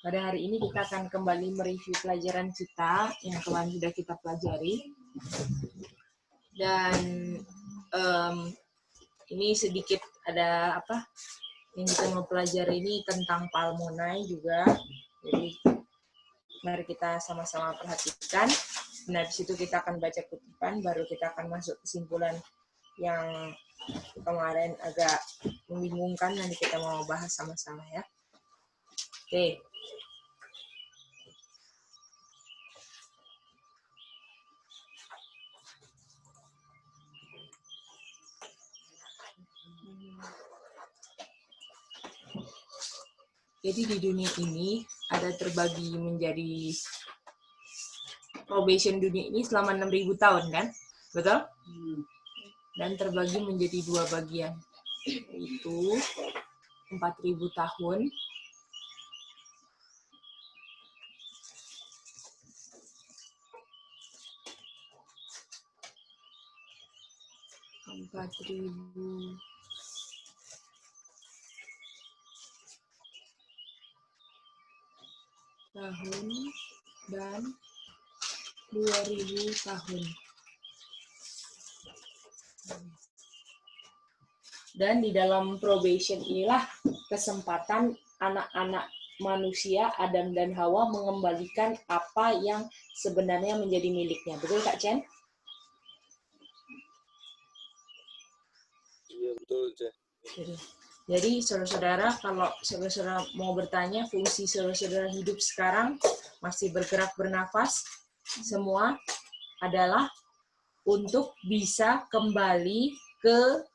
Pada hari ini kita akan kembali mereview pelajaran kita yang kemarin sudah kita pelajari. Dan ini sedikit ada apa yang kita mau pelajari ini tentang Palmonai juga. Jadi mari kita sama-sama perhatikan. Nah, di situ kita akan baca kutipan, baru kita akan masuk kesimpulan yang kemarin agak membingungkan, nanti kita mau bahas sama-sama ya. Oke. Jadi di dunia ini ada terbagi menjadi probation dunia ini selama 6.000 tahun kan? Betul? Dan terbagi menjadi dua bagian. Yaitu 4.000 tahun tahun dan 2.000 tahun. Dan di dalam probation inilah kesempatan anak-anak manusia, Adam dan Hawa, mengembalikan apa yang sebenarnya menjadi miliknya. Betul, Kak Chen? Iya, betul, Cek. Jadi, saudara-saudara, kalau saudara-saudara mau bertanya, fungsi saudara-saudara hidup sekarang masih bergerak bernafas, semua adalah untuk bisa kembali ke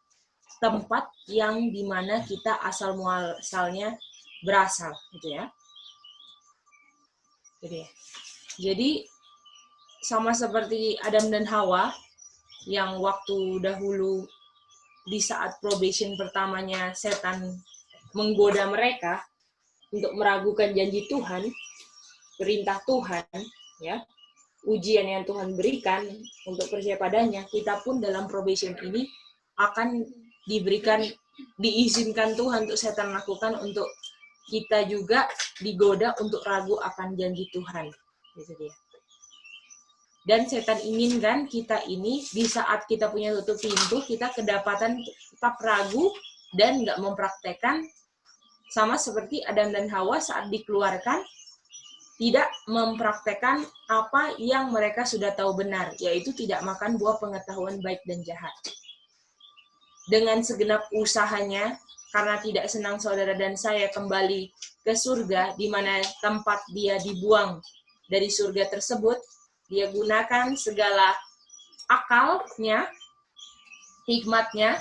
tempat yang dimana kita asal muasalnya berasal, gitu ya. Jadi sama seperti Adam dan Hawa yang waktu dahulu di saat probation pertamanya setan menggoda mereka untuk meragukan janji Tuhan, perintah Tuhan, ya, ujian yang Tuhan berikan untuk percaya padanya, kita pun dalam probation ini akan diberikan, diizinkan Tuhan untuk setan lakukan, untuk kita juga digoda untuk ragu akan janji Tuhan. Gitu dia. Dan setan inginkan kita ini di saat kita punya tutup pintu, kita kedapatan tetap ragu dan nggak mempraktekkan, sama seperti Adam dan Hawa saat dikeluarkan, tidak mempraktekkan apa yang mereka sudah tahu benar, yaitu tidak makan buah pengetahuan baik dan jahat. Dengan segenap usahanya, karena tidak senang saudara dan saya kembali ke surga, di mana tempat dia dibuang dari surga tersebut, dia gunakan segala akalnya, hikmatnya.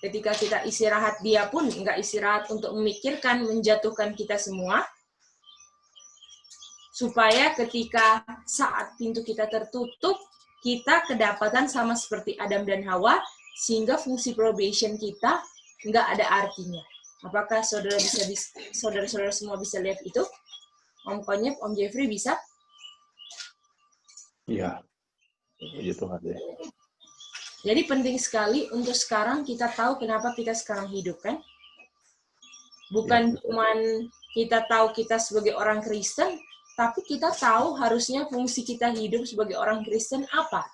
Ketika kita istirahat, dia pun nggak istirahat untuk memikirkan, menjatuhkan kita semua, supaya ketika saat pintu kita tertutup, kita kedapatan sama seperti Adam dan Hawa, sehingga fungsi probation kita nggak ada artinya. Apakah saudara-saudara semua bisa lihat itu? Om Konyep, Om Jeffrey bisa? Iya, puji Tuhan deh. Jadi penting sekali untuk sekarang kita tahu kenapa kita sekarang hidup, kan? Bukan cuman kita tahu kita sebagai orang Kristen, tapi kita tahu harusnya fungsi kita hidup sebagai orang Kristen apa.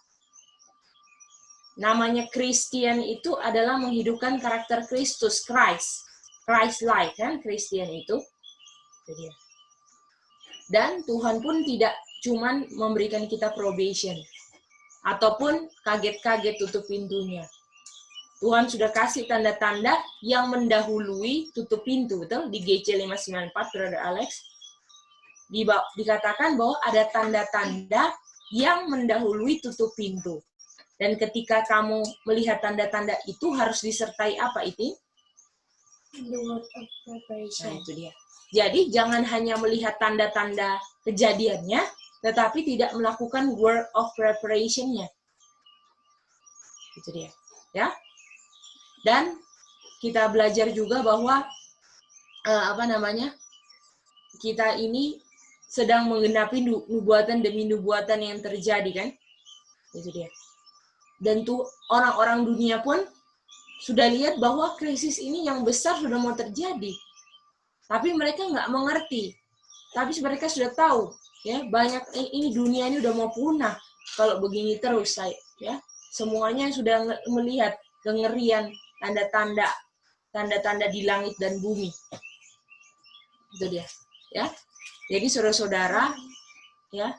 Namanya Christian itu adalah menghidupkan karakter Kristus, Christ-like, kan? Christian itu. Dan Tuhan pun tidak cuman memberikan kita probation ataupun kaget-kaget tutup pintunya. Tuhan sudah kasih tanda-tanda yang mendahului tutup pintu, betul? Di GC 594, Brother Alex, dikatakan bahwa ada tanda-tanda yang mendahului tutup pintu. Dan ketika kamu melihat tanda-tanda itu, harus disertai apa itu? The word of preparation. Nah, itu dia. Jadi jangan hanya melihat tanda-tanda kejadiannya, tetapi tidak melakukan word of preparation-nya. Itu dia, ya. Dan kita belajar juga bahwa kita ini sedang menggenapi nubuatan demi nubuatan yang terjadi, kan? Itu dia. Dan tuh orang-orang dunia pun sudah lihat bahwa krisis ini yang besar sudah mau terjadi. Tapi mereka nggak mengerti Tapi mereka sudah tahu, ya, banyak ini dunia ini udah mau punah kalau begini terus, ya. Semuanya sudah melihat kengerian, tanda-tanda di langit dan bumi. Itu dia, ya. Jadi saudara-saudara, ya,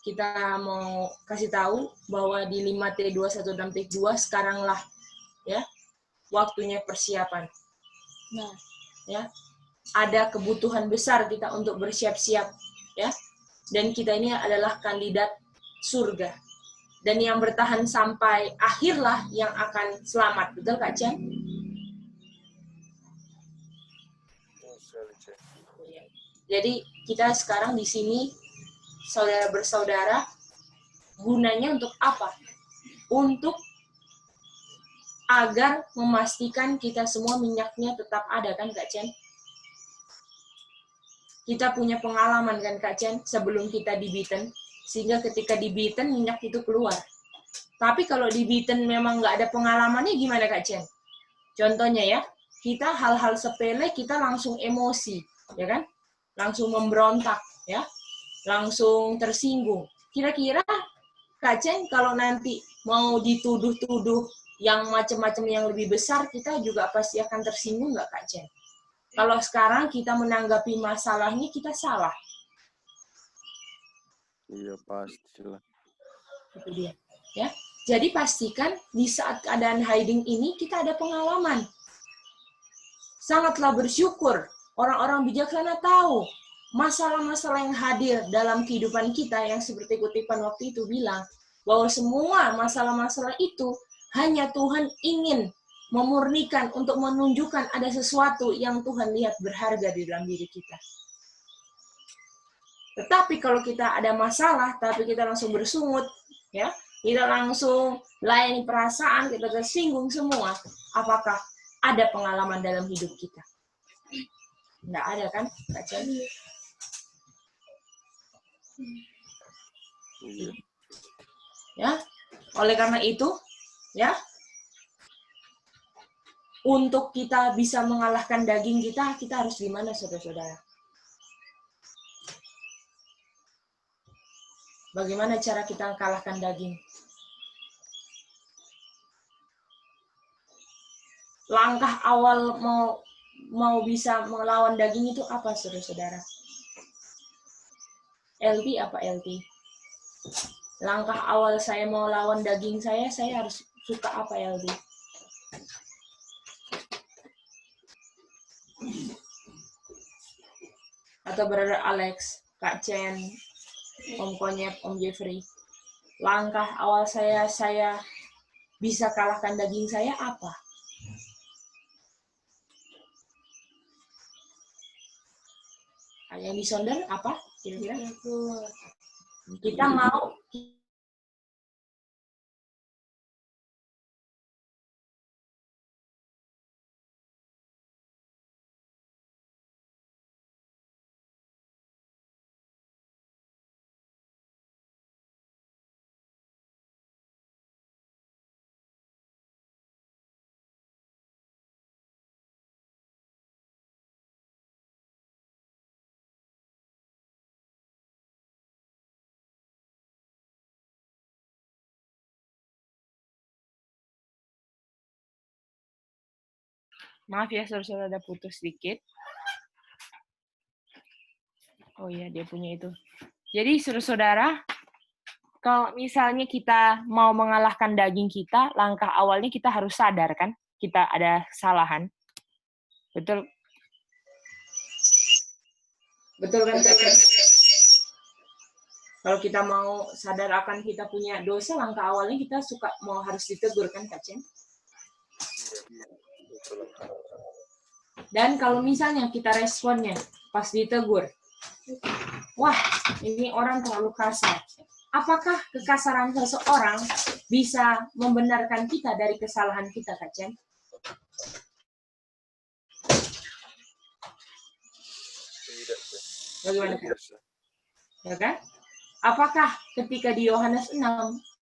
kita mau kasih tahu bahwa di 5T21 sekaranglah, ya, waktunya persiapan. Nah, ya, ada kebutuhan besar kita untuk bersiap-siap, ya. Dan kita ini adalah kandidat surga. Dan yang bertahan sampai akhirlah yang akan selamat. Betul, Kak Chen? Jadi kita sekarang di sini, saudara bersaudara, gunanya untuk apa? Untuk agar memastikan kita semua minyaknya tetap ada, kan Kak Chen? Kita punya pengalaman kan Kak Chen sebelum kita dibiten, sehingga ketika dibiten minyak itu keluar. Tapi kalau dibiten memang nggak ada pengalamannya gimana Kak Chen? Contohnya ya, kita hal-hal sepele kita langsung emosi, ya kan? Langsung memberontak, ya, langsung tersinggung. Kira-kira Kak Chen kalau nanti mau dituduh-tuduh yang macam-macam yang lebih besar, kita juga pasti akan tersinggung nggak Kak Chen? Kalau sekarang kita menanggapi masalahnya, kita salah. Iya, pastilah. Itu dia. Ya. Jadi pastikan di saat keadaan hiding ini, kita ada pengalaman. Sangatlah bersyukur. Orang-orang bijaksana tahu masalah-masalah yang hadir dalam kehidupan kita yang seperti kutipan waktu itu bilang, bahwa semua masalah-masalah itu hanya Tuhan ingin memurnikan untuk menunjukkan ada sesuatu yang Tuhan lihat berharga di dalam diri kita. Tetapi kalau kita ada masalah, tapi kita langsung bersungut, ya, kita langsung layani perasaan, kita tersinggung semua, apakah ada pengalaman dalam hidup kita? Nggak ada kan, Kak Chen? Iya. Ya, oleh karena itu, ya, untuk kita bisa mengalahkan daging kita harus gimana, saudara-saudara? Bagaimana cara kita kalahkan daging? Langkah awal mau bisa melawan daging itu apa, saudara-saudara? LT apa LT? Langkah awal saya mau lawan daging saya harus suka apa LT? Atau Brother Alex, Kak Chen, Om Konyep, Om Jeffrey. Langkah awal saya bisa kalahkan daging saya apa? Yang disonder apa? Kira-kira? Kita mau maaf ya, saudara-saudara, ada putus sedikit. Oh iya, dia punya itu. Jadi, saudara-saudara, kalau misalnya kita mau mengalahkan daging kita, langkah awalnya kita harus sadar kan, kita ada kesalahan. Betul? Betul kan, Kak? Kalau kita mau sadar akan kita punya dosa, langkah awalnya kita harus ditegur kan, Kak Chen? Dan kalau misalnya kita responnya pas ditegur, wah, ini orang terlalu kasar. Apakah kekasaran seseorang bisa membenarkan kita dari kesalahan kita, Kak Chen? Tidak. Bagaimana, Kak? Ya kan? Apakah ketika di Yohanes 6,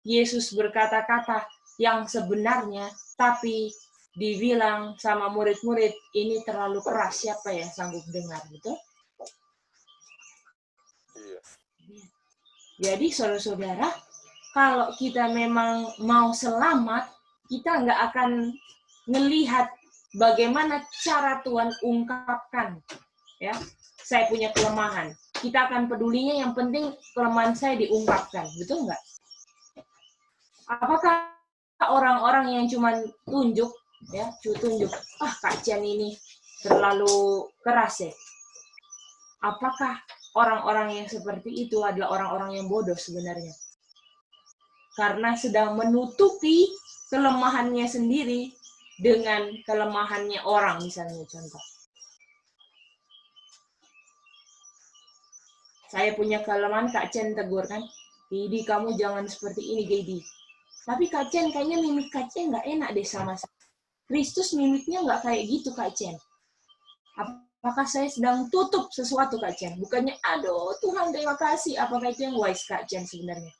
Yesus berkata-kata yang sebenarnya, tapi dibilang sama murid-murid, ini terlalu keras, siapa yang sanggup dengar, gitu? Jadi saudara-saudara, kalau kita memang mau selamat, kita nggak akan melihat bagaimana cara Tuhan ungkapkan. Ya, saya punya kelemahan. Kita akan pedulinya yang penting kelemahan saya diungkapkan. Betul nggak? Apakah orang-orang yang cuma tunjuk, Kak Jan ini terlalu keras ya? Apakah orang-orang yang seperti itu adalah orang-orang yang bodoh sebenarnya? Karena sedang menutupi kelemahannya sendiri dengan kelemahannya orang, misalnya contoh. Saya punya kelemahan, Kak Chen tegur kan, Gedi kamu jangan seperti ini, Gedi. Tapi Kak Chen kayaknya mimik Kak Chen nggak enak deh sama saya. Kristus mimiknya nggak kayak gitu, Kak Chen. Apakah saya sedang tutup sesuatu, Kak Chen? Bukannya, aduh Tuhan terima kasih. Apakah itu yang wise, Kak Chen sebenarnya?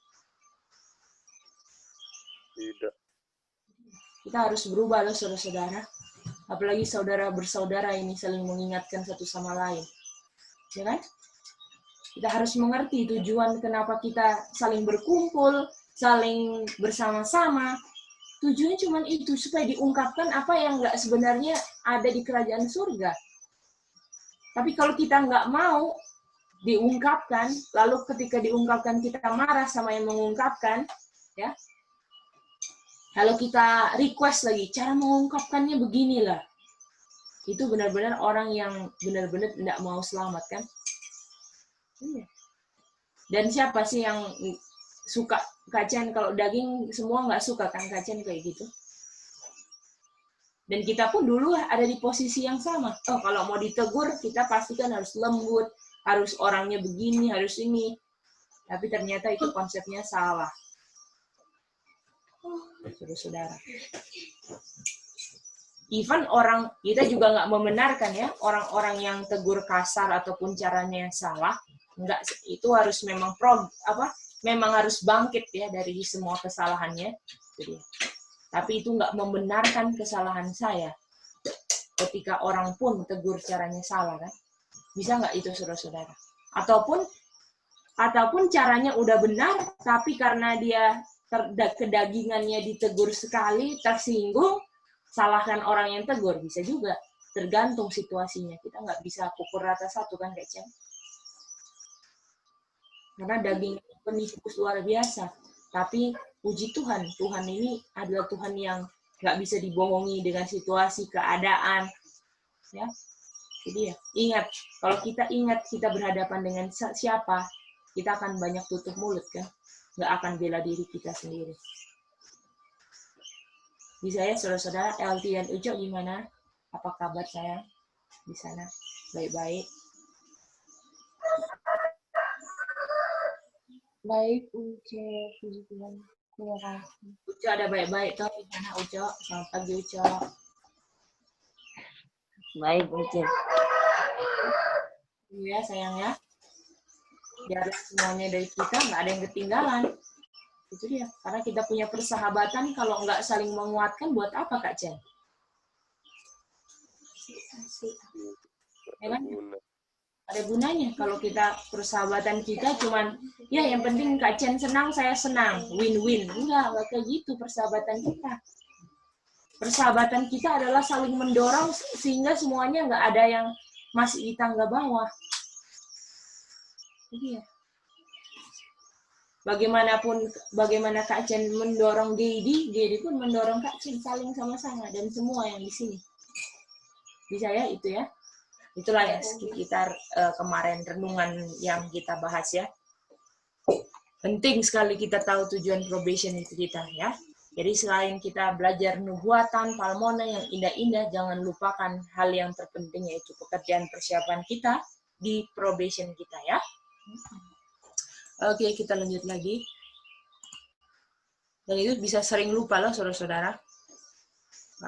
Tidak. Kita harus berubah loh, saudara-saudara. Apalagi saudara bersaudara ini saling mengingatkan satu sama lain. Ya kan? Kita harus mengerti tujuan kenapa kita saling berkumpul, saling bersama-sama. Tujuannya cuma itu, supaya diungkapkan apa yang nggak sebenarnya ada di kerajaan surga. Tapi kalau kita nggak mau diungkapkan, lalu ketika diungkapkan kita marah sama yang mengungkapkan, ya. Kalau kita request lagi, cara mengungkapkannya beginilah. Itu benar-benar orang yang benar-benar tidak mau selamat, kan? Dan siapa sih yang suka kacang? Kalau daging semua nggak suka kan kacang kayak gitu. Dan kita pun dulu ada di posisi yang sama. Oh, kalau mau ditegur kita pastikan harus lembut, harus orangnya begini, harus ini. Tapi ternyata itu konsepnya salah. Saudara-saudara. Even orang, kita juga nggak membenarkan ya, orang-orang yang tegur kasar ataupun caranya yang salah. Enggak, itu harus memang memang harus bangkit ya dari semua kesalahannya. Jadi, tapi itu enggak membenarkan kesalahan saya. Ketika orang pun tegur caranya salah kan, bisa nggak itu saudara-saudara? Ataupun caranya udah benar, tapi karena dia kedagingannya ditegur sekali, tersinggung, salahkan orang yang tegur, bisa juga. Tergantung situasinya. Kita nggak bisa pukul rata satu kan, Kak. Karena daging penikus luar biasa. Tapi puji Tuhan, Tuhan ini adalah Tuhan yang nggak bisa dibohongi dengan situasi, keadaan. Ya, jadi ya, ingat, kalau kita ingat kita berhadapan dengan siapa, kita akan banyak tutup mulut kan, nggak akan bela diri kita sendiri. Bisa ya, saudara-saudara, LT dan Ujo gimana? Apa kabar saya di sana? Baik-baik. Baik, Ujo, puji Tuhan. Terima kasih. Ujo ada baik-baik toh di sana, Ujo. Selamat pagi, Ujo. Baik, Ujo. Iya, sayang ya. Biar semuanya dari kita, nggak ada yang ketinggalan. Itu dia. Karena kita punya persahabatan, kalau nggak saling menguatkan, buat apa, Kak Jen? Ya kan? Ada gunanya kalau kita persahabatan kita cuman ya yang penting Kak Chen senang saya senang, win-win. Enggak kayak gitu persahabatan kita. Persahabatan kita adalah saling mendorong sehingga semuanya nggak ada yang masih di tangga bawah. Jadi ya. Bagaimana Kak Chen mendorong Gedi pun mendorong Kak Chen, saling sama-sama dan semua yang di sini. Bisa ya itu ya. Itulah yang sekitar kemarin renungan yang kita bahas ya. Penting sekali kita tahu tujuan probation itu kita ya. Jadi selain kita belajar nubuatan, palmona yang indah-indah, jangan lupakan hal yang terpenting yaitu pekerjaan persiapan kita di probation kita ya. Oke, kita lanjut lagi. Dan itu bisa sering lupa loh saudara-saudara.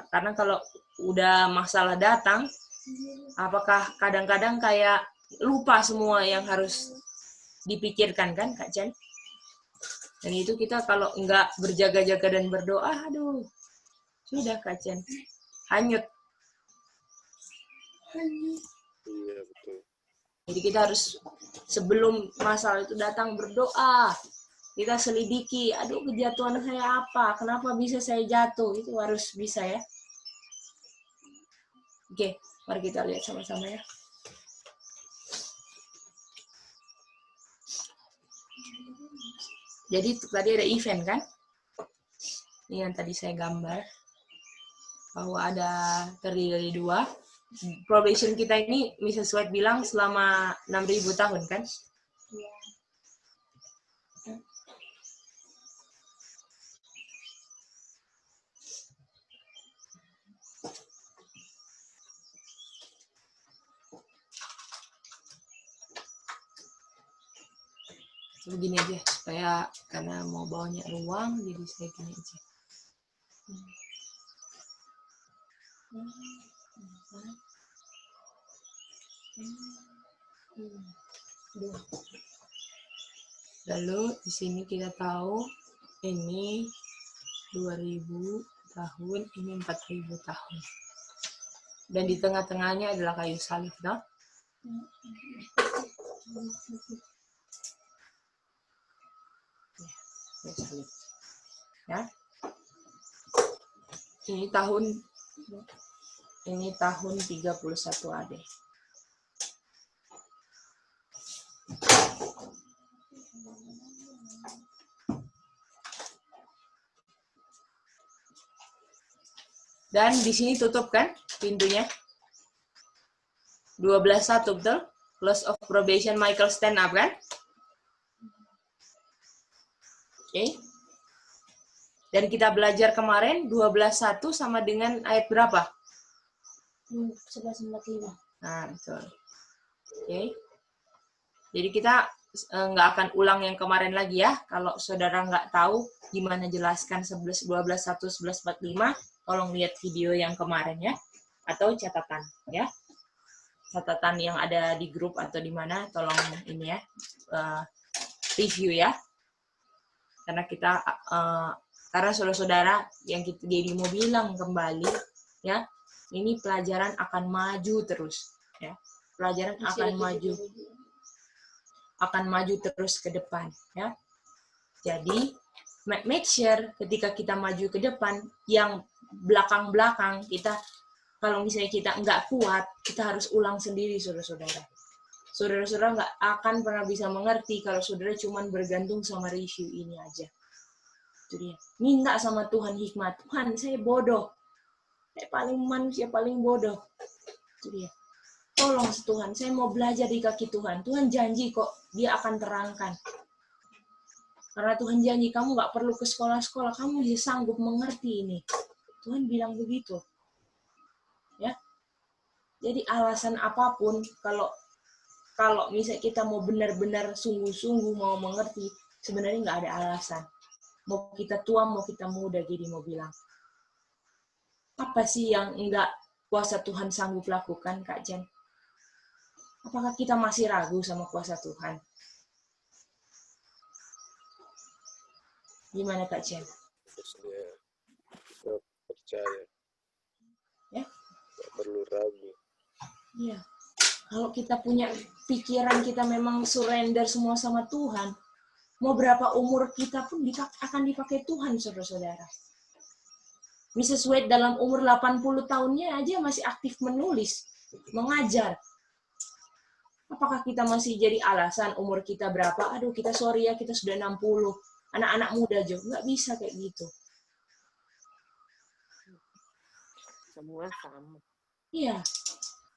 Karena kalau udah masalah datang, apakah kadang-kadang kayak lupa semua yang harus dipikirkan kan Kak Chen? Dan itu kita kalau enggak berjaga-jaga dan berdoa, aduh, sudah Kak Chen, hanyut. Iya, betul. Jadi kita harus sebelum masalah itu datang berdoa. Kita selidiki, aduh kejatuhan saya apa? Kenapa bisa saya jatuh? Itu harus bisa ya. Oke, mari kita lihat sama-sama ya. Jadi tadi ada event kan? Ini yang tadi saya gambar. Bahwa ada terdiri dari 2. Probation kita ini, Mrs. White bilang selama 6.000 tahun kan? Iya. Begini aja, supaya karena mau bawanya ruang, jadi saya gini aja. Lalu di sini kita tahu ini 2000 tahun, ini 4000 tahun. Dan di tengah-tengahnya adalah kayu salib, no? Kayu salib. Ya. Ini tahun 31 AD. Dan di sini tutup kan pintunya. 12:1 betul? Close of probation, Michael stand up kan? Oke. Dan kita belajar kemarin 12:1 sama dengan ayat berapa? 11:45. Nah, betul. Oke. Jadi kita nggak akan ulang yang kemarin lagi ya. Kalau saudara nggak tahu gimana jelaskan 12:1, 11:45, tolong lihat video yang kemarin ya. Atau catatan ya. Catatan yang ada di grup atau di mana, tolong ini ya. Review ya. Karena kita, karena saudara-saudara yang jadi mau bilang kembali ya. Ini pelajaran akan maju terus ya. Pelajaran akan maju terus ke depan ya. Jadi make sure ketika kita maju ke depan, yang belakang-belakang kita, kalau misalnya kita nggak kuat, kita harus ulang sendiri saudara-saudara. Saudara-saudara nggak akan pernah bisa mengerti kalau saudara cuma bergantung sama review ini aja. Itu dia. Minta sama Tuhan hikmat. Tuhan, saya bodoh. Saya paling manusia paling bodoh. Itu dia. Tolong Tuhan, saya mau belajar di kaki Tuhan. Tuhan janji kok, dia akan terangkan. Karena Tuhan janji, kamu nggak perlu ke sekolah-sekolah, kamu bisa sanggup mengerti ini. Tuhan bilang begitu. Ya. Jadi alasan apapun, kalau misalnya kita mau benar-benar sungguh-sungguh mau mengerti, sebenarnya nggak ada alasan. Mau kita tua, mau kita muda, jadi mau bilang. Apa sih yang nggak kuasa Tuhan sanggup lakukan, Kak Jen? Apakah kita masih ragu sama kuasa Tuhan? Gimana Kak Jen? Saya percaya. Ya? Tidak perlu ragu. Iya. Kalau kita punya pikiran kita memang surrender semua sama Tuhan, mau berapa umur kita pun akan dipakai Tuhan, saudara-saudara. Mrs. White dalam umur 80 tahunnya aja masih aktif menulis, mengajar. Apakah kita masih jadi alasan umur kita berapa? Aduh, kita sorry ya, kita sudah 60. Anak-anak muda Jo, nggak bisa kayak gitu. Semua sama. Iya.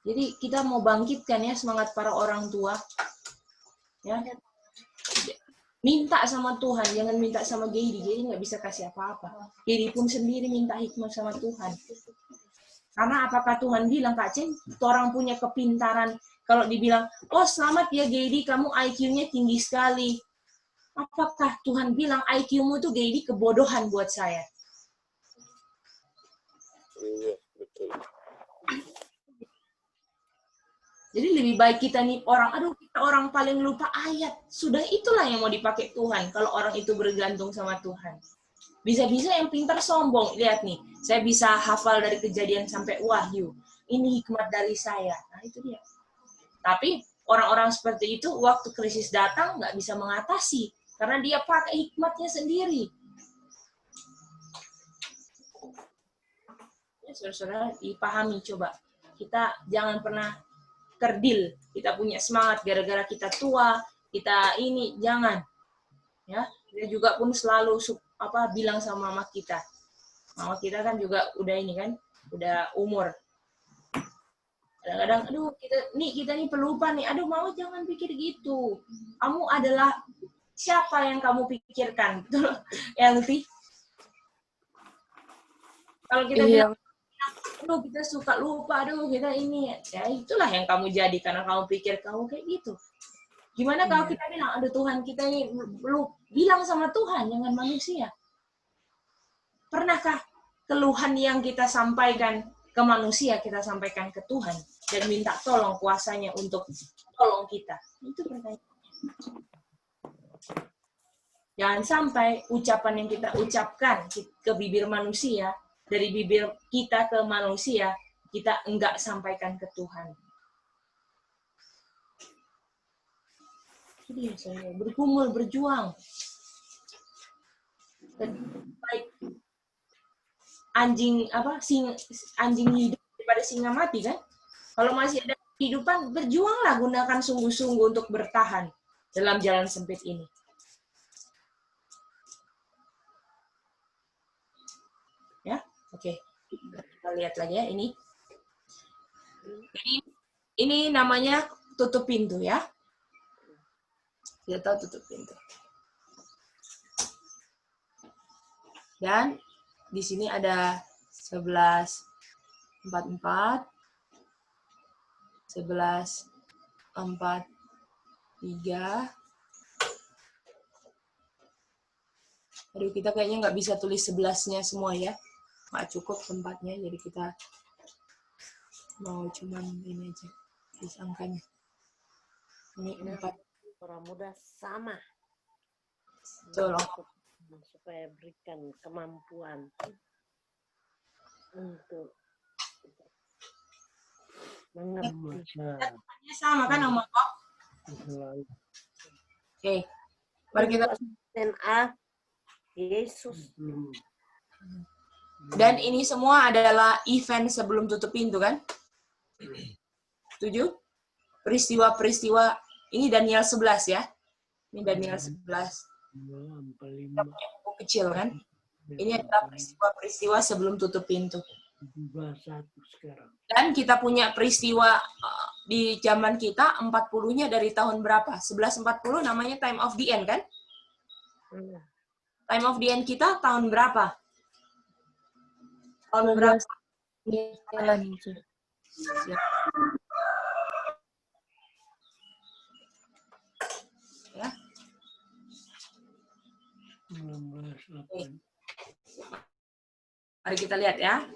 Jadi kita mau bangkitkan ya semangat para orang tua. Ya. Minta sama Tuhan, jangan minta sama Gedi. Gedi nggak bisa kasih apa-apa. Gedi pun sendiri minta hikmat sama Tuhan. Karena apakah Tuhan bilang, Kak Ceng, orang punya kepintaran. Kalau dibilang, oh selamat ya Gedi, kamu IQ-nya tinggi sekali. Apakah Tuhan bilang IQ-mu itu Gedi kebodohan buat saya? Iya, betul. Jadi lebih baik kita nih kita orang paling lupa ayat. Sudah itulah yang mau dipakai Tuhan kalau orang itu bergantung sama Tuhan. Bisa-bisa yang pintar sombong. Lihat nih, saya bisa hafal dari Kejadian sampai Wahyu. Ini hikmat dari saya. Nah itu dia. Tapi orang-orang seperti itu waktu krisis datang nggak bisa mengatasi karena dia pakai hikmatnya sendiri. Ya, saudara-saudara, dipahami coba. Kita jangan pernah kerdil. Kita punya semangat gara-gara kita tua, kita ini, jangan. Ya, kita juga pun selalu bilang sama mama kita. Mama kita kan juga udah ini kan, udah umur. Kadang-kadang, aduh, kita nih pelupa nih. Aduh, mama jangan pikir gitu. Kamu adalah siapa yang kamu pikirkan? Betul, ya, Lutfi? Kalau kita bilang, aduh, kita suka lupa, aduh, kita ini. Ya, itulah yang kamu jadi karena kamu pikir kamu kayak gitu. Gimana kalau kita bilang, aduh Tuhan, kita ini bilang sama Tuhan, jangan manusia. Pernahkah keluhan yang kita sampaikan ke manusia, kita sampaikan ke Tuhan, dan minta tolong kuasanya untuk tolong kita? Itu pertanyaan. Jangan sampai ucapan yang kita ucapkan ke bibir manusia, dari bibir kita ke manusia, kita enggak sampaikan ke Tuhan. Jadi saya bergumul, berjuang. Baik anjing hidup daripada singa mati kan? Kalau masih ada kehidupan, berjuanglah, gunakan sungguh-sungguh untuk bertahan dalam jalan sempit ini. Ya, oke. Kita lihat lagi ya ini. Ini namanya tutup pintu ya. Kita tahu tutup pintu. Dan di sini ada 11:44, 11:43. Aduh, kita kayaknya nggak bisa tulis 11-nya semua ya. Nggak cukup tempatnya, jadi kita mau cuman ini aja, tulis angkanya. Ini 4. Orang muda sama. Tolong. Supaya berikan kemampuan untuk mengerti. Sama kan sama Kok? Oke. Mari kita DNA Yesus. Dan ini semua adalah event sebelum tutup pintu kan? Setuju? Peristiwa-peristiwa ini Daniel 11 ya. Ini Daniel 11. Kita punya buku kecil kan? Ini adalah peristiwa-peristiwa sebelum tutup pintu. Dan kita punya peristiwa di zaman kita 40-nya dari tahun berapa? 1140 namanya Time of the End kan? Time of the End kita tahun berapa? Tahun berapa? Ya. Mari kita lihat ya.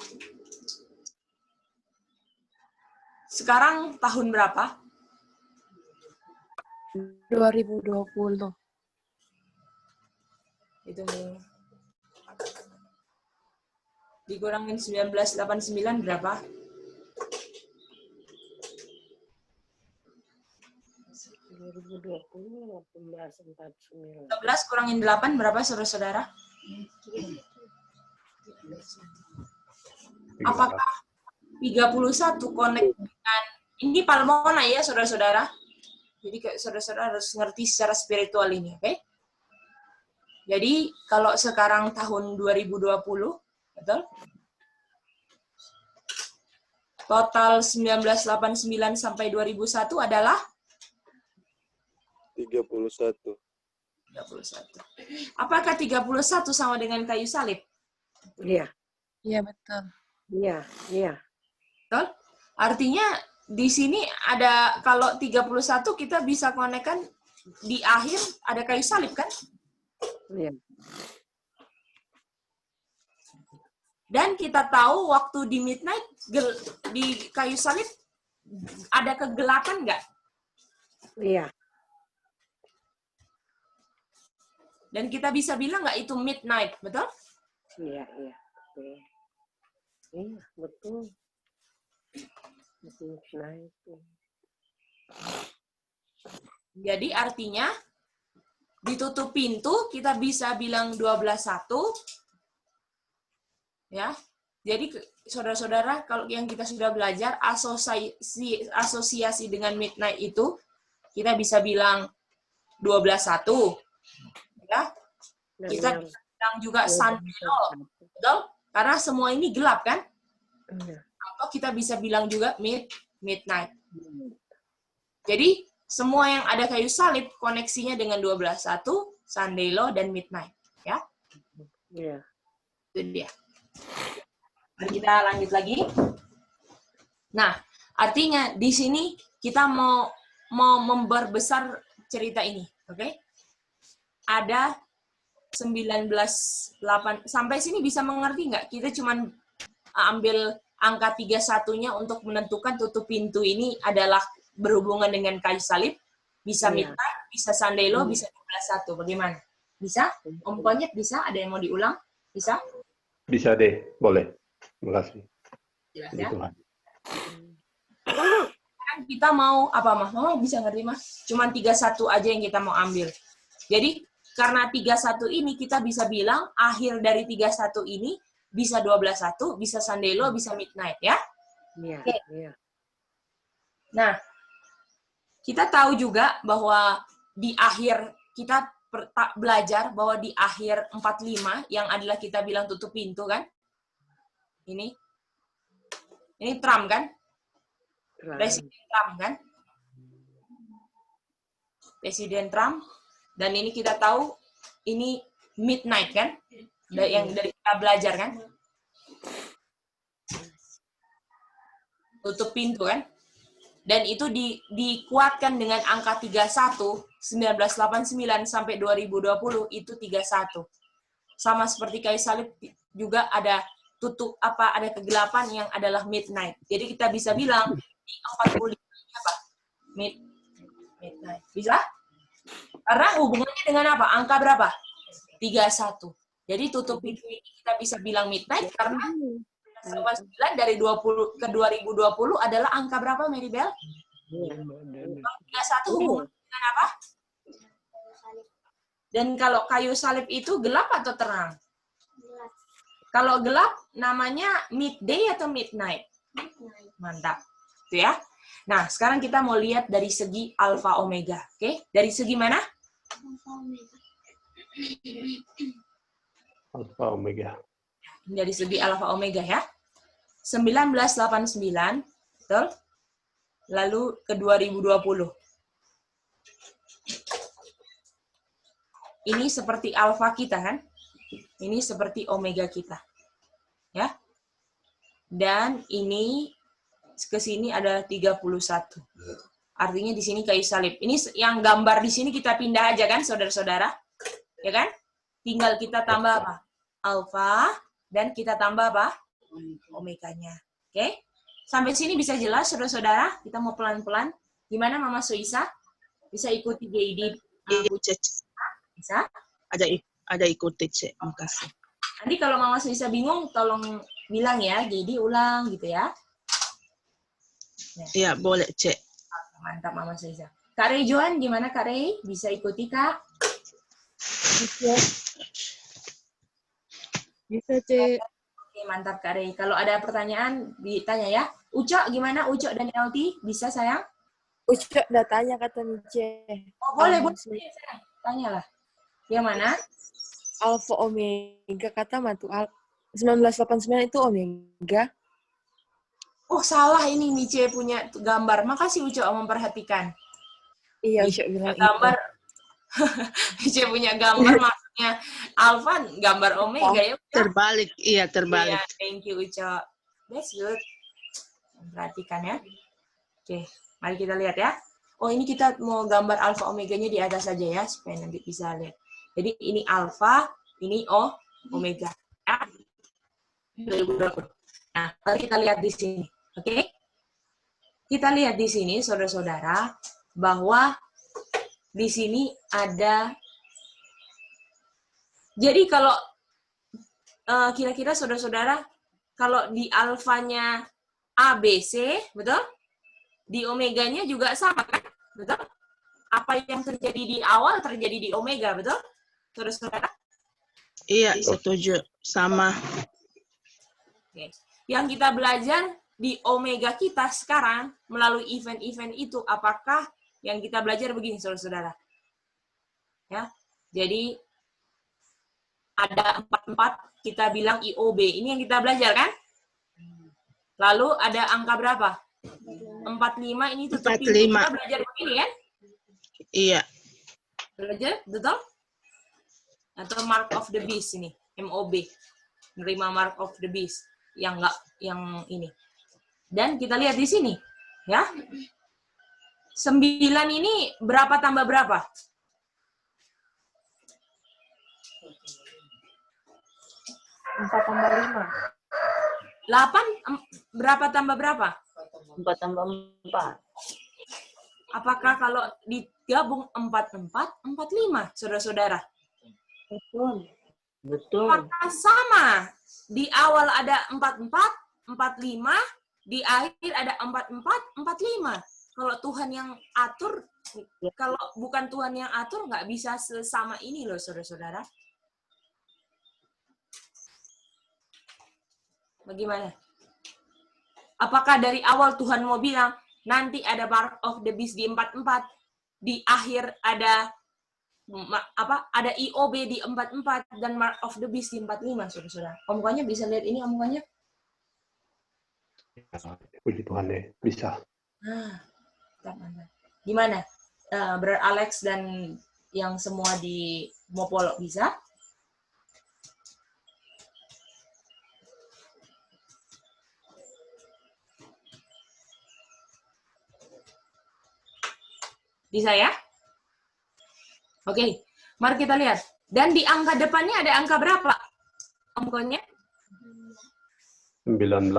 Sekarang tahun berapa? 2020. Itu dikurangin 1989 berapa? 2020 1849. 11 kurangin 8 berapa saudara-saudara? Apakah 31 connect dengan ini Palmona ya saudara-saudara? Jadi kayak saudara-saudara harus ngerti secara spiritual ini, oke? Jadi kalau sekarang tahun 2020, betul? Total 1989 sampai 2001 adalah 31. 31. Apakah 31 sama dengan kayu salib? Iya. Iya, betul. Iya, iya. Betul? Artinya di sini ada kalau 31 kita bisa konekkan di akhir ada kayu salib kan? Iya. Dan kita tahu waktu di midnight di kayu salib ada kegelapan nggak? Iya. Dan kita bisa bilang nggak itu midnight, betul? Iya, iya. Betul. Iya, betul. Betul. Nah itu. Jadi artinya ditutup pintu kita bisa bilang 12.1 ya. Jadi saudara-saudara, kalau yang kita sudah belajar asosiasi dengan midnight itu kita bisa bilang 12.1 ya. Kita bisa bilang juga Sandelo, betul? Karena semua ini gelap kan? Atau kita bisa bilang juga midnight. Jadi semua yang ada kayu salib koneksinya dengan 12.1, Sandelo, dan midnight. Ya? Iya. Itu dia. Mari kita lanjut lagi. Nah, artinya di sini kita mau memperbesar cerita ini. Oke? Ada 19.8. Sampai sini bisa mengerti nggak? Kita cuman ambil angka 31-nya untuk menentukan tutup pintu ini adalah berhubungan dengan kayu salib, bisa midnight, bisa Sandelo, bisa 12.1. Bagaimana? Bisa? Om Konyet bisa? Ada yang mau diulang? Bisa? Bisa deh, boleh. Terima kasih. Jelas Puji ya? Tuhan. Kan kita mau apa, Mah? Mama bisa ngerti, Mas? Cuman 31 aja yang kita mau ambil. Jadi, karena 31 ini kita bisa bilang akhir dari 31 ini bisa 12.1, bisa Sandelo, bisa midnight, ya? Iya. Oke. Iya. Nah, kita tahu juga bahwa di akhir kita belajar bahwa di akhir 45 yang adalah kita bilang tutup pintu kan? Ini Trump kan? Presiden Trump kan? Presiden Trump, dan ini kita tahu ini midnight kan? Yang dari kita belajar kan? Tutup pintu kan? Dan itu dikuatkan dengan angka 31, 1989 sampai 2020 itu 31. Sama seperti kayu salib juga ada ada kegelapan yang adalah midnight. Jadi kita bisa bilang di 45 ini apa? Midnight. Bisa? Karena hubungannya dengan apa? Angka berapa? 31. Jadi tutup pintu ini kita bisa bilang midnight karena 9 dari 20 ke 2020 adalah angka berapa, Maribel? 31 hubungan dengan apa? Dan kalau kayu salib itu gelap atau terang? Gelap. Kalau gelap namanya midday atau midnight? Mantap. Itu ya. Nah, sekarang kita mau lihat dari segi alfa omega. Oke? Dari segi mana? Alfa Omega. Dari segi alfa omega ya. 1989, betul? Lalu ke 2020. Ini seperti alfa kita kan? Ini seperti omega kita. Ya. Dan ini ke sini ada 31. Artinya di sini kayu salib. Ini yang gambar di sini kita pindah aja kan, saudara-saudara? Ya kan? Tinggal kita tambah apa? Alfa, dan kita tambah apa? Omeganya. Oke? Sampai sini bisa jelas, saudara-saudara? Kita mau pelan-pelan. Gimana, Mama Suisa? Bisa ikuti GID? Ibu Cece, Bisa? ada ikuti Cek, makasih. Nanti kalau Mama Suisa bingung, tolong bilang ya. Jadi ulang gitu ya. Iya, boleh Cek. Mantap, Mama Suisa. Kak Rey Joan, gimana Kak Rey? Bisa ikuti, Kak? Bisa, Cek. Oke, mantap Kak Rey. Kalau ada pertanyaan, ditanya ya. Ucok, gimana Ucok dan LT? Bisa, sayang? Ucok udah tanya kata Nice. Oh, boleh, boleh. Sayang. Tanyalah. Yang mana? Alfa Omega kata matu 1989 itu Omega. Oh, salah ini Nice punya gambar. Makasih Ucok memperhatikan. Iya, Ucok bilang Gambar. Nice punya gambar, maksudnya Alfa, gambar Omega ya. Terbalik, iya terbalik. Iya, thank you Ucok. That's good. Perhatikan ya. Oke, mari kita lihat ya. Oh, ini kita mau gambar alfa omeganya di atas saja ya, supaya nanti bisa lihat. Jadi ini alfa, ini omega. Ya. Nah, mari kita lihat di sini. Oke? Kita lihat di sini, saudara-saudara, bahwa di sini ada. Jadi kalau kira-kira saudara-saudara, kalau di alfanya ABC, betul? Di omeganya juga sama kan? Betul? apa yang terjadi di awal terjadi di omega, betul? Saudara-saudara? Iya, setuju. Sama. Oke. Yang kita belajar di omega kita sekarang melalui event-event itu, apakah yang kita belajar begini, saudara-saudara? Ya, jadi ada 44, kita bilang IOB. Ini yang kita belajar kan? Lalu ada angka berapa? 45, ini tutup pintu. 45. Kita belajar begini kan? Iya. Belajar, betul? Atau mark of the beast ini, MOB. Menerima mark of the beast. Yang enggak, yang ini. Dan kita lihat di sini. Ya. 9 ini berapa tambah berapa? 4 tambah 5. 8 berapa tambah berapa? 4 tambah 4. Apakah kalau digabung 44, 45, saudara-saudara? Betul. Betul. Maka sama. Di awal ada 44, 45, di akhir ada 44, 45. Kalau Tuhan yang atur, kalau bukan Tuhan yang atur, nggak bisa sesama ini loh, saudara-saudara. Bagaimana? Apakah dari awal Tuhan mau bilang, nanti ada mark of the beast di 44, di akhir ada ada IOB di 44 dan mark of the beast di 45, saudara-saudara. Omongannya bisa lihat ini omongannya? Puji Tuhan deh, bisa. Mantap. Gimana? Brother Alex dan yang semua di Mopolo bisa? Bisa ya? Oke, mari kita lihat. Dan di angka depannya ada angka berapa? Angkanya? 19.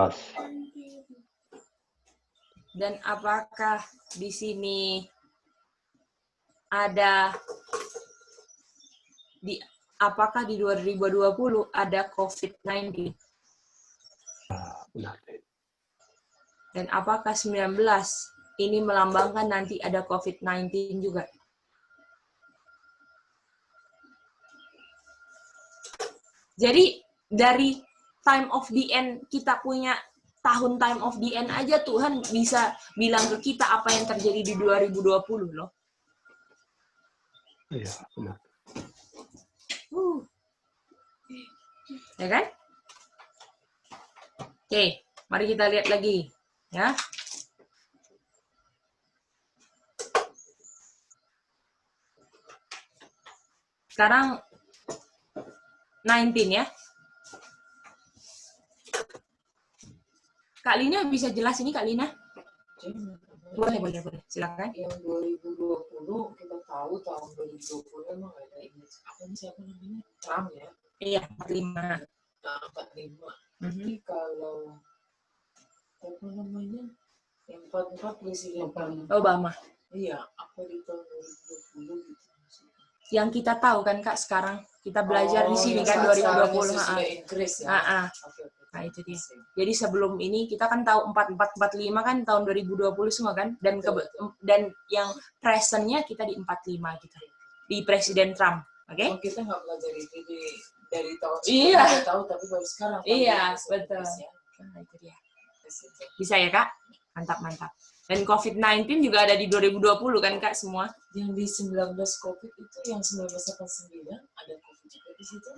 Dan apakah di sini ada apakah di 2020 ada COVID-19? Benar. Dan apakah 19 ini melambangkan nanti ada COVID-19 juga? Jadi dari time of the end, kita punya tahun time of the end aja Tuhan bisa bilang ke kita apa yang terjadi di 2020 loh. Iya, benar. Ya kan? Oke, mari kita lihat lagi. Ya. Sekarang 19 ya. Kak Lina bisa jelas ini Kak Lina? Boleh. Silakan. Yang 2020 kita tahu tahun 2020 emang ada ini. Apa ini siapa namanya? Trump ya? Iya, 45. Nah, 45. Jadi kalau apa namanya? Yang 44 presiden Obama. Iya, apa di tahun 2020 gitu. Yang kita tahu kan Kak sekarang kita belajar di sini kan 2020. Sudah Inggris ya. Oke. Nah, itu dia. Jadi sebelum ini kita kan tahu 44 45 kan tahun 2020 semua kan, dan dan yang presentnya kita di 45 gitu. Di Presiden Trump, oke? Oh, kita nggak belajar itu dari tahun Iya. kita tahu, tapi baru sekarang. Iya, betul. Nah, itu dia. Bisa ya Kak? Mantap. Dan COVID-19 juga ada di 2020 kan Kak semua? Yang di 19 COVID itu yang 1989 ada COVID juga di situ?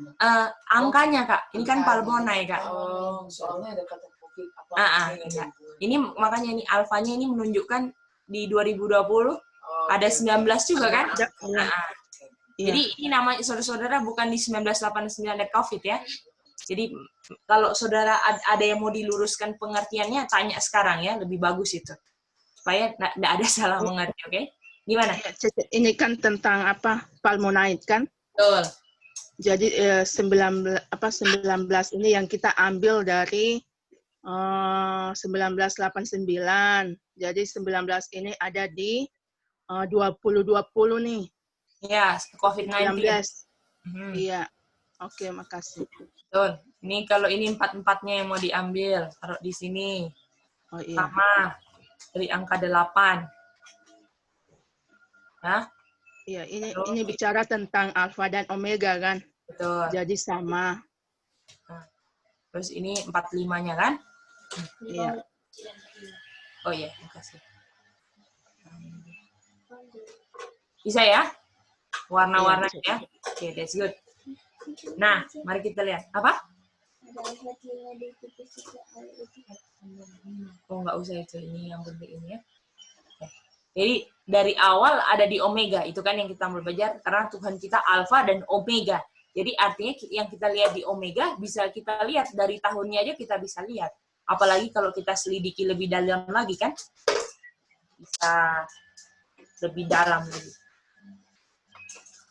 Angkanya Kak, ini kan Palmonai Kak. Oh, soalnya ada kata COVID apa? Iya. Ini makanya ini alfanya ini menunjukkan di 2020 ada 19 juga kan? Jadi ini namanya saudara-saudara bukan di 1989 ada COVID ya. Jadi kalau saudara ada yang mau diluruskan pengertiannya, tanya sekarang ya, lebih bagus itu. Supaya tidak ada salah mengerti, oke? Gimana? Ini kan tentang apa? Palmonite kan? Betul. Jadi 19 ini yang kita ambil dari 1989. Jadi 19 ini ada di 2020 nih. Ya, COVID-19. 19. Iya. Oke, makasih. Betul. Ini kalau ini 44-nya yang mau diambil, taruh di sini. Oh iya. Sama dari angka 8. Hah? Iya, Terus? ini bicara tentang alfa dan omega kan. Betul. Jadi sama. Terus ini 45-nya kan? Iya. Oh iya, makasih. Bisa ya? Warna-warna ya? Oke, that's good. Nah, mari kita lihat. Apa? Oh, nggak usah itu. Ini yang penting ini ya. Oke. Jadi, dari awal ada di omega. Itu kan yang kita belajar. Karena Tuhan kita alfa dan omega. Jadi, artinya yang kita lihat di omega, bisa kita lihat. Dari tahunnya aja kita bisa lihat. Apalagi kalau kita selidiki lebih dalam lagi kan. Bisa lebih dalam lagi.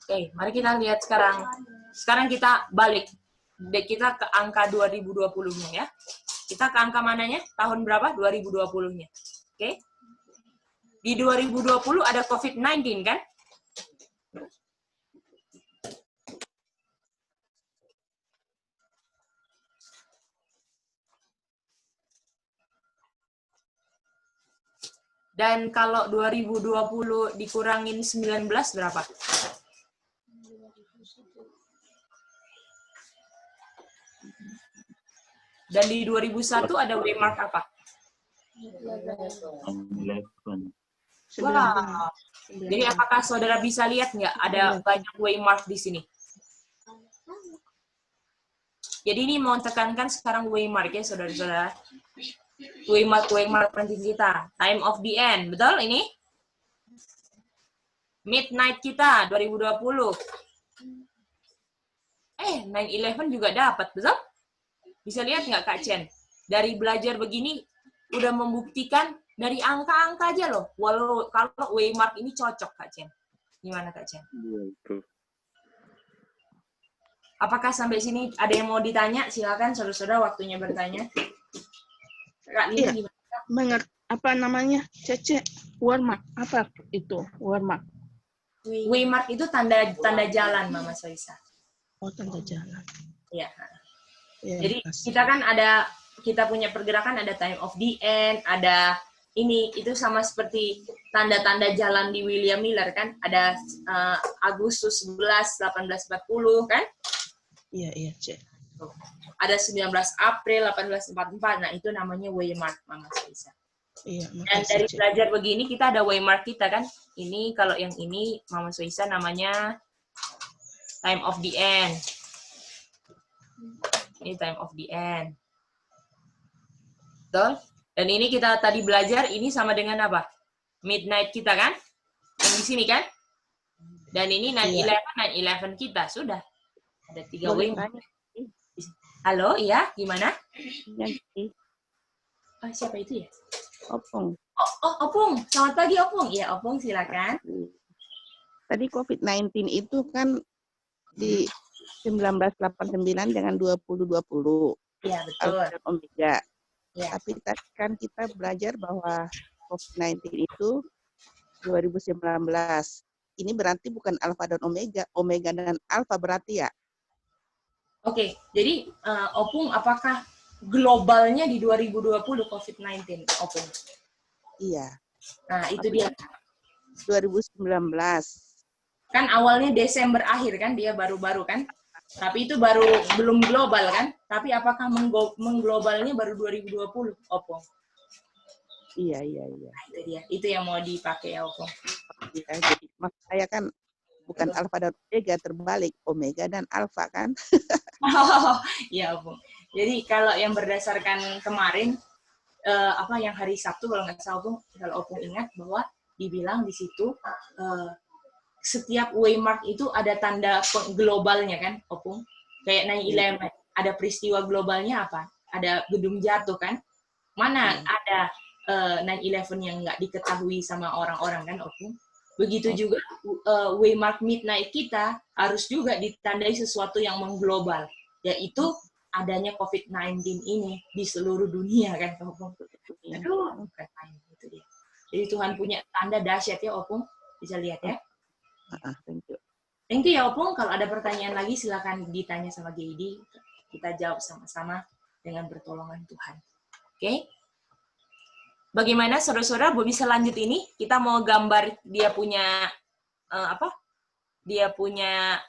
Oke, mari kita lihat sekarang. Sekarang kita balik. Kita ke angka 2020-nya ya. Kita ke angka mananya? Tahun berapa? 2020-nya. Oke. Di 2020 ada COVID-19 kan? Dan kalau 2020 dikurangin 19 berapa? Dan di 2001 ada waymark apa? 11. Wow. Jadi apakah saudara bisa lihat nggak ada banyak waymark di sini? Jadi ini mau tekankan sekarang waymark ya saudara-saudara. Waymark penting kita. Time of the end, betul ini? Midnight kita 2020. 9/11 juga dapat, betul? Bisa lihat nggak Kak Chen? Dari belajar begini, udah membuktikan dari angka-angka aja loh. Walau kalau waymark ini cocok Kak Chen. Gimana Kak Chen? Apakah sampai sini ada yang mau ditanya? Silakan saudara-saudara waktunya bertanya. Kak Lina Iya. gimana? Apa namanya? Cece, waymark. Apa itu waymark? Waymark itu tanda jalan Mama Soisa. Oh, tanda jalan. Iya. Ya, Jadi makasih. kita kan kita punya pergerakan ada time of the end, ada ini itu sama seperti tanda-tanda jalan di William Miller kan, ada Agustus 11 1840 kan? Iya, Cek. Ada 19 April 1844. Nah, itu namanya waymark Mama Soisa. Iya, Dan makasih, dari Cek. belajar begini kita ada waymark kita kan. Ini kalau yang ini Mama Soisa namanya time of the end. Ini time of the end. Betul? Dan ini kita tadi belajar, ini sama dengan apa? Midnight kita kan? Yang di sini kan? Dan ini 9/11 kita. Sudah. Ada 3 waymark. Halo, iya? Gimana? Siapa itu ya? Opung. Oh, Opung. Selamat pagi, Opung. Ya, Opung, silakan. Tadi COVID-19 itu kan di 1989 dengan 2020. Iya, betul. Alfa dan omega. Ya. Tapi tadi kan kita belajar bahwa COVID-19 itu 2019. Ini berarti bukan alfa dan omega. Omega dan alfa berarti ya? Oke, jadi Opung, apakah globalnya di 2020 COVID-19, Opung? Iya. Nah, itu dia. 2019. Kan awalnya Desember akhir kan, dia baru-baru kan? Tapi itu belum global kan? Tapi apakah mengglobalnya baru 2020, Opung? Iya. Nah, itu dia. Itu yang mau dipakai ya, Opung. Ya, jadi maksud saya kan bukan alfa dan omega, terbalik. Omega dan alfa kan? Iya, Opung. Jadi kalau yang berdasarkan kemarin, yang hari Sabtu kalau nggak salah, Opung, kalau Opung ingat bahwa dibilang di situ setiap waymark itu ada tanda globalnya kan, Opung? Kayak 9/11, ada peristiwa globalnya apa? Ada gedung jatuh kan? Mana ada 9/11 yang nggak diketahui sama orang-orang kan, Opung? Begitu juga waymark midnight kita harus juga ditandai sesuatu yang mengglobal, yaitu adanya COVID-19 ini di seluruh dunia kan, Opung? Aduh, bukan main itu dia. Jadi Tuhan punya tanda dahsyat ya, Opung. Bisa lihat ya. Thank you. Thank you ya, Opung. Kalau ada pertanyaan lagi, silakan ditanya sama Geidi. Kita jawab sama-sama dengan pertolongan Tuhan. Oke? Bagaimana, saudara-saudara? Bisa lanjut ini? Kita mau gambar dia punya dia punya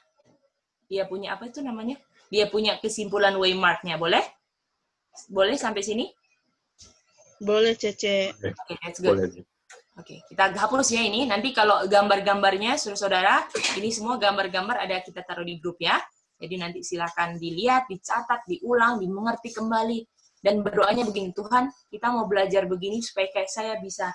apa itu namanya? Dia punya kesimpulan waymark-nya, boleh? Boleh sampai sini? Boleh, Cece. Oke, that's good. Boleh. Oke, kita hapus ya ini. Nanti kalau gambar-gambarnya, saudara-saudara, ini semua gambar-gambar ada kita taruh di grup ya. Jadi nanti silakan dilihat, dicatat, diulang, dimengerti kembali. Dan berdoanya begini, Tuhan, kita mau belajar begini supaya kayak saya bisa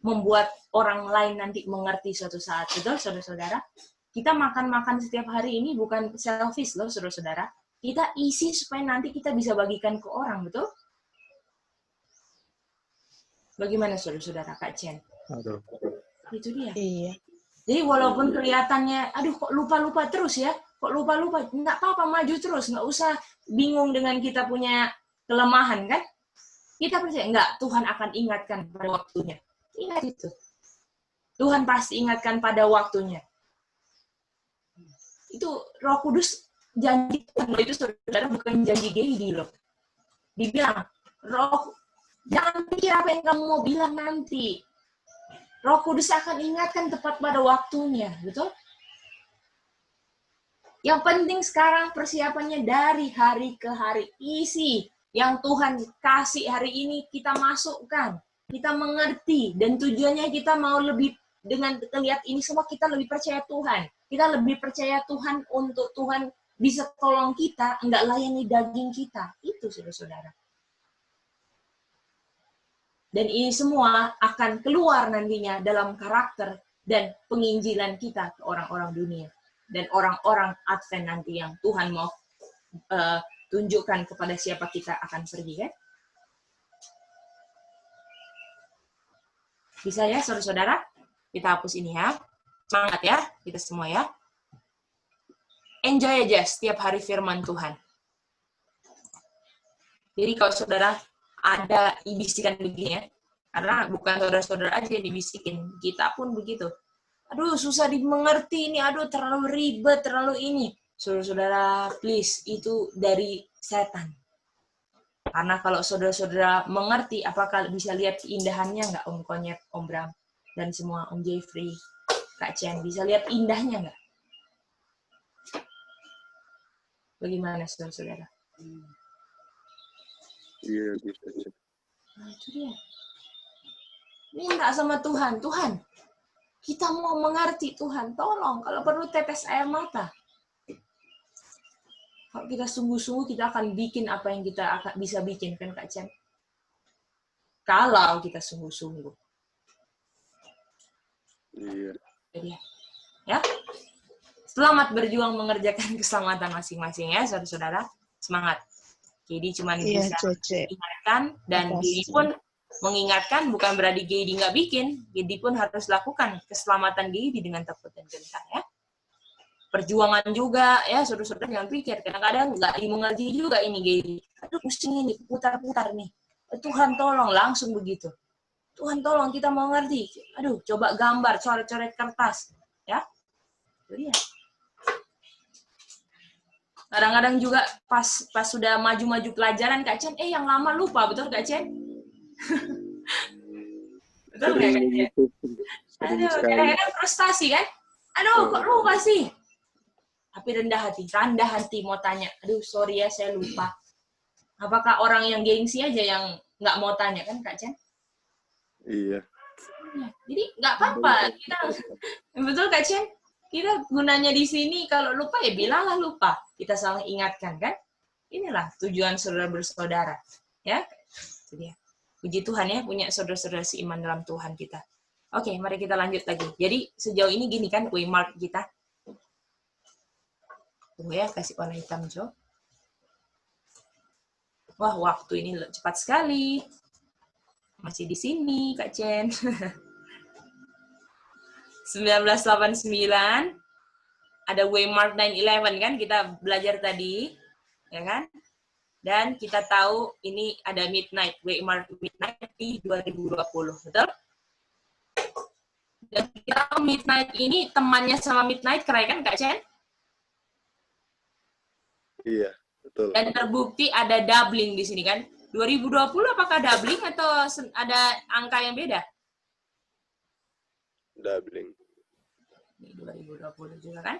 membuat orang lain nanti mengerti suatu saat. Betul, saudara-saudara? Kita makan-makan setiap hari ini bukan selfish loh, saudara-saudara. Kita isi supaya nanti kita bisa bagikan ke orang, betul? Bagaimana saudara-saudara, Kak Chen? Aduh. Itu dia. Iya. Jadi walaupun kelihatannya, aduh kok lupa-lupa terus ya, kok lupa-lupa, nggak apa-apa, maju terus, nggak usah bingung dengan kita punya kelemahan, kan? Kita percaya, nggak, Tuhan akan ingatkan pada waktunya. Ingat itu. Tuhan pasti ingatkan pada waktunya. Itu Roh Kudus janji Tuhan, itu saudara bukan janji Gedi loh. Dibilang, Roh, jangan pikir apa yang kamu mau bilang nanti. Roh Kudus akan ingatkan tepat pada waktunya, betul? Yang penting sekarang persiapannya dari hari ke hari. Isi yang Tuhan kasih hari ini kita masukkan. Kita mengerti. Dan tujuannya kita mau lebih, dengan lihat ini semua kita lebih percaya Tuhan. Kita lebih percaya Tuhan untuk Tuhan bisa tolong kita, enggak layani daging kita. Itu saudara-saudara. Dan ini semua akan keluar nantinya dalam karakter dan penginjilan kita ke orang-orang dunia. Dan orang-orang Advent nanti yang Tuhan mau tunjukkan kepada siapa kita akan pergi, kan? Bisa ya, saudara-saudara? Kita hapus ini ya. Semangat ya, kita semua ya. Enjoy aja setiap hari firman Tuhan. Jadi kalau saudara ada bisikan begini ya, karena bukan saudara-saudara aja yang dibisikin, kita pun begitu. Aduh, susah dimengerti ini, aduh terlalu ribet, terlalu ini. Saudara-saudara, please, itu dari setan. Karena kalau saudara-saudara mengerti, apakah bisa lihat keindahannya nggak, Om Konyet, Om Bram, dan semua Om Jeffrey, Kak Chen, bisa lihat indahnya nggak? Bagaimana saudara-saudara? Iya, bisa. Nah, itu dia. Minta sama Tuhan, Tuhan, kita mau mengerti Tuhan, tolong, kalau perlu tetes air mata. Kalau kita sungguh-sungguh, kita akan bikin apa yang kita akan bisa bikin, kan Kak Chen? Kalau kita sungguh-sungguh. Iya. Jadi, ya. Selamat berjuang mengerjakan keselamatan masing-masing ya, saudara-saudara. Semangat. Jadi cuma bisa ingatkan, dan Gedi pun mengingatkan, bukan berarti Gedi nggak bikin. Gedi pun harus lakukan keselamatan Gedi dengan takut dan gentar ya. Perjuangan juga ya, saudara-saudara, jangan pikir kadang-kadang nggak dimengerti juga ini Gedi. Aduh pusing ini, putar-putar nih. Tuhan tolong, langsung begitu. Tuhan tolong, kita mau ngerti. Aduh, coba gambar, coret-coret kertas ya. Itu dia. Kadang-kadang juga pas sudah maju-maju pelajaran Kak Chen, yang lama lupa, betul Kak Chen? Betul nggak Kak Chen? Aduh, kadang-kadang frustasi kan? Aduh, kok lupa sih? Tapi rendah hati mau tanya, aduh sorry ya saya lupa. Apakah orang yang gengsi aja yang nggak mau tanya kan Kak Chen? Iya. Jadi nggak apa-apa, betul Kak Chen? Kita gunanya di sini, kalau lupa ya bilanglah lupa. Kita saling ingatkan, kan? Inilah tujuan saudara bersaudara. Ya, itu dia. Puji Tuhan ya, punya saudara-saudara seiman dalam Tuhan kita. Oke, mari kita lanjut lagi. Jadi, sejauh ini gini kan, waymark kita. Tunggu ya, kasih warna hitam, Jo. Wah, waktu ini cepat sekali. Masih di sini, Kak Chen. 1989 ada waymark 9/11 kan, kita belajar tadi ya kan, dan kita tahu ini ada midnight, waymark midnight di 2020, betul? Dan kita tahu midnight ini temannya sama midnight Cry kan Kak Chen? Iya, betul. Dan terbukti ada doubling di sini kan. 2020 apakah doubling atau ada angka yang beda? Doubling. 2020 juga kan?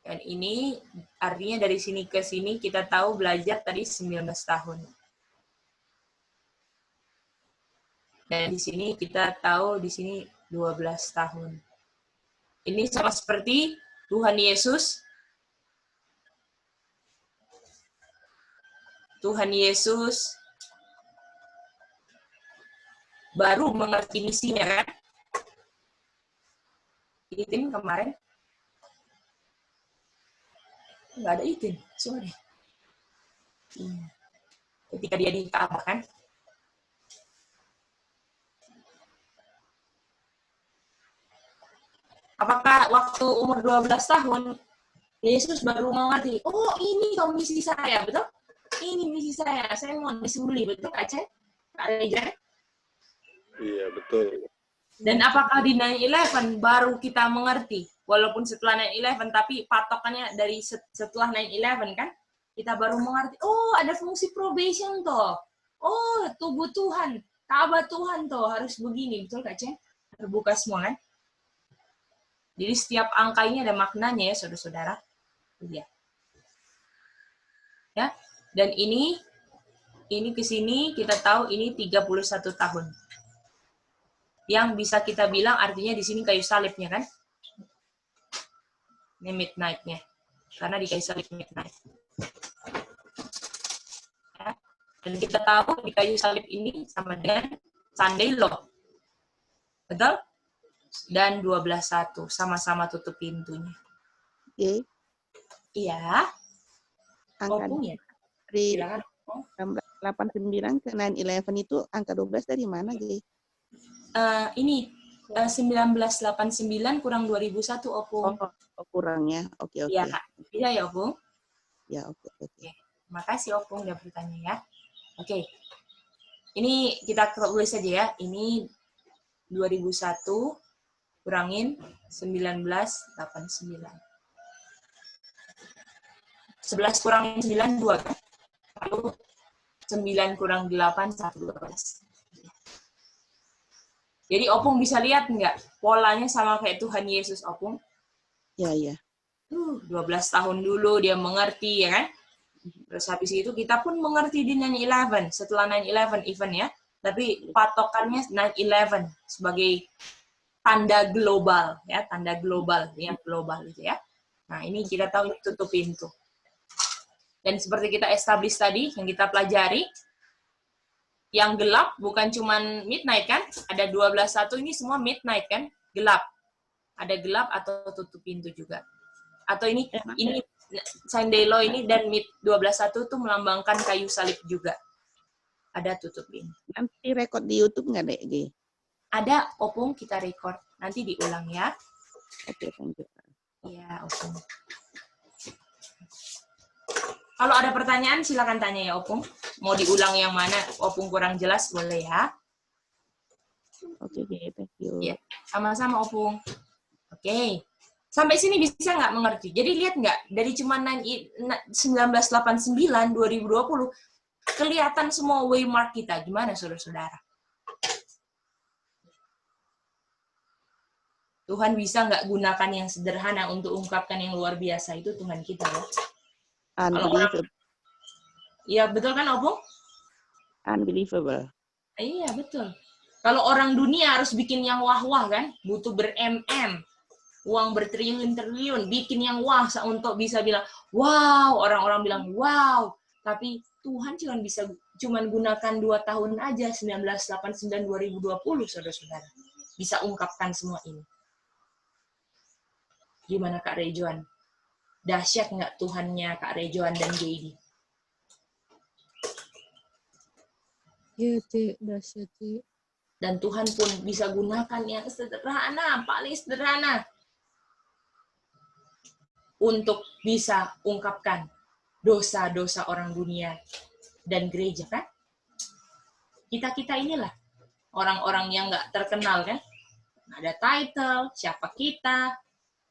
Dan ini artinya dari sini ke sini kita tahu belajar tadi 19 tahun. Dan di sini kita tahu di sini 12 tahun. Ini sama seperti Tuhan Yesus. Tuhan Yesus baru mengerti misinya kan? Itin kemarin nggak ada Itin, sorry. Ketika dia di Ka'bah kan? Apakah waktu umur 12 tahun Yesus baru mengerti, oh ini toh misi saya, betul? Ini misi saya mau disembelih, betul Kak Cek? Kak Reja? Iya, betul. Dan apakah di 9/11 baru kita mengerti? Walaupun setelah 9/11, tapi patokannya dari setelah 9/11 kan? Kita baru mengerti, oh ada fungsi probation toh. Oh, tubuh Tuhan, Ka'bah Tuhan toh, harus begini. Betul Kak Cek? Terbuka semua kan? Jadi setiap angka ini ada maknanya ya, saudara-saudara. Iya. Ya. Dan ini ke sini kita tahu ini 31 tahun. Yang bisa kita bilang artinya di sini kayu salibnya kan? Ini midnight-nya. Karena di kayu salib midnight. Ya. Dan kita tahu di kayu salib ini sama dengan Sunday Law. Betul? Dan 12:1 sama-sama tutup pintunya. Oke. Iya. Angka Opung ya? dari Silakan. 1989 ke 9/11 itu angka 12 dari mana, Ge? Ini 1989 kurang 2001 Opung. Oh, kurangnya. Oke. Iya, iya ya Opung. Ya, oke. Makasih Opung udah bertanya ya. Oke. Ini kita tulis saja ya. Ini 2001 kurangin 1989. 11 kurangin 9, 2 kan? Lalu 9 kurang 8, 1, 12. Jadi Opung bisa lihat nggak? Polanya sama kayak Tuhan Yesus, Opung. Ya. 12 tahun dulu dia mengerti, ya kan? Terus habis itu kita pun mengerti di 9/11. Setelah 9/11 event ya. Tapi patokannya 9/11 sebagai tanda global, ya. Tanda global, yang global gitu ya. Nah ini kita tahu ini tutup pintu. Dan seperti kita establish tadi, yang kita pelajari, yang gelap bukan cuman midnight kan? Ada 12:1 ini semua midnight kan? Gelap. Ada gelap atau tutup pintu juga. Atau ini Sunday Law ini dan 12:1 itu melambangkan kayu salib juga. Ada tutup pintu. Nanti record di YouTube nggak, Dek, Ge? Ada, Opung, kita record. Nanti diulang ya. Oke, thank you. Iya, Opung. Kalau ada pertanyaan, silakan tanya ya, Opung. Mau diulang yang mana, Opung kurang jelas, boleh ya. Oke, thank you. Ya, sama-sama, Opung. Oke. Sampai sini bisa nggak mengerti? Jadi lihat nggak, dari cuma 1989, 2020, kelihatan semua waymark kita. Gimana, saudara-saudara? Tuhan bisa nggak gunakan yang sederhana untuk ungkapkan yang luar biasa? Itu Tuhan kita, ya. Unbelievable. Iya, betul kan, Opung? Unbelievable. Iya, betul. Kalau orang dunia harus bikin yang wah-wah, kan? Butuh ber-MM. Uang bertriliun-triliun. Bikin yang wah untuk bisa bilang, wow. Orang-orang bilang, wow. Tapi Tuhan cuma gunakan 2 tahun aja, 1989-2020, saudara-saudara. Bisa ungkapkan semua ini. Gimana Kak Rejoan? Dahsyat nggak Tuhannya Kak Rejoan dan Gaby? Iya, Cik. Dahsyat, Cik. Dan Tuhan pun bisa gunakan yang sederhana, paling sederhana, untuk bisa ungkapkan dosa-dosa orang dunia dan gereja, kan? Kita inilah orang-orang yang nggak terkenal, kan? Ada title, siapa kita,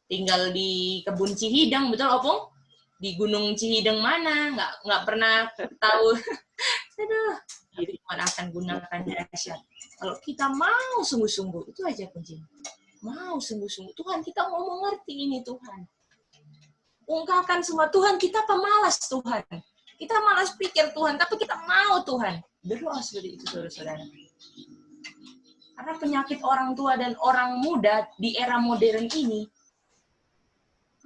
tinggal di kebun Cihideng, betul Opung? Di Gunung Cihideng mana? Nggak pernah tahu. Aduh, tapi Tuhan akan gunakan dahsyat. Kalau kita mau sungguh-sungguh, itu aja kuncinya. Mau sungguh-sungguh. Tuhan, kita mau mengerti ini Tuhan. Ungkapkan semua, Tuhan, kita pemalas Tuhan. Kita malas pikir Tuhan, tapi kita mau Tuhan. Berdoa seperti itu, saudara-saudara. Karena penyakit orang tua dan orang muda di era modern ini,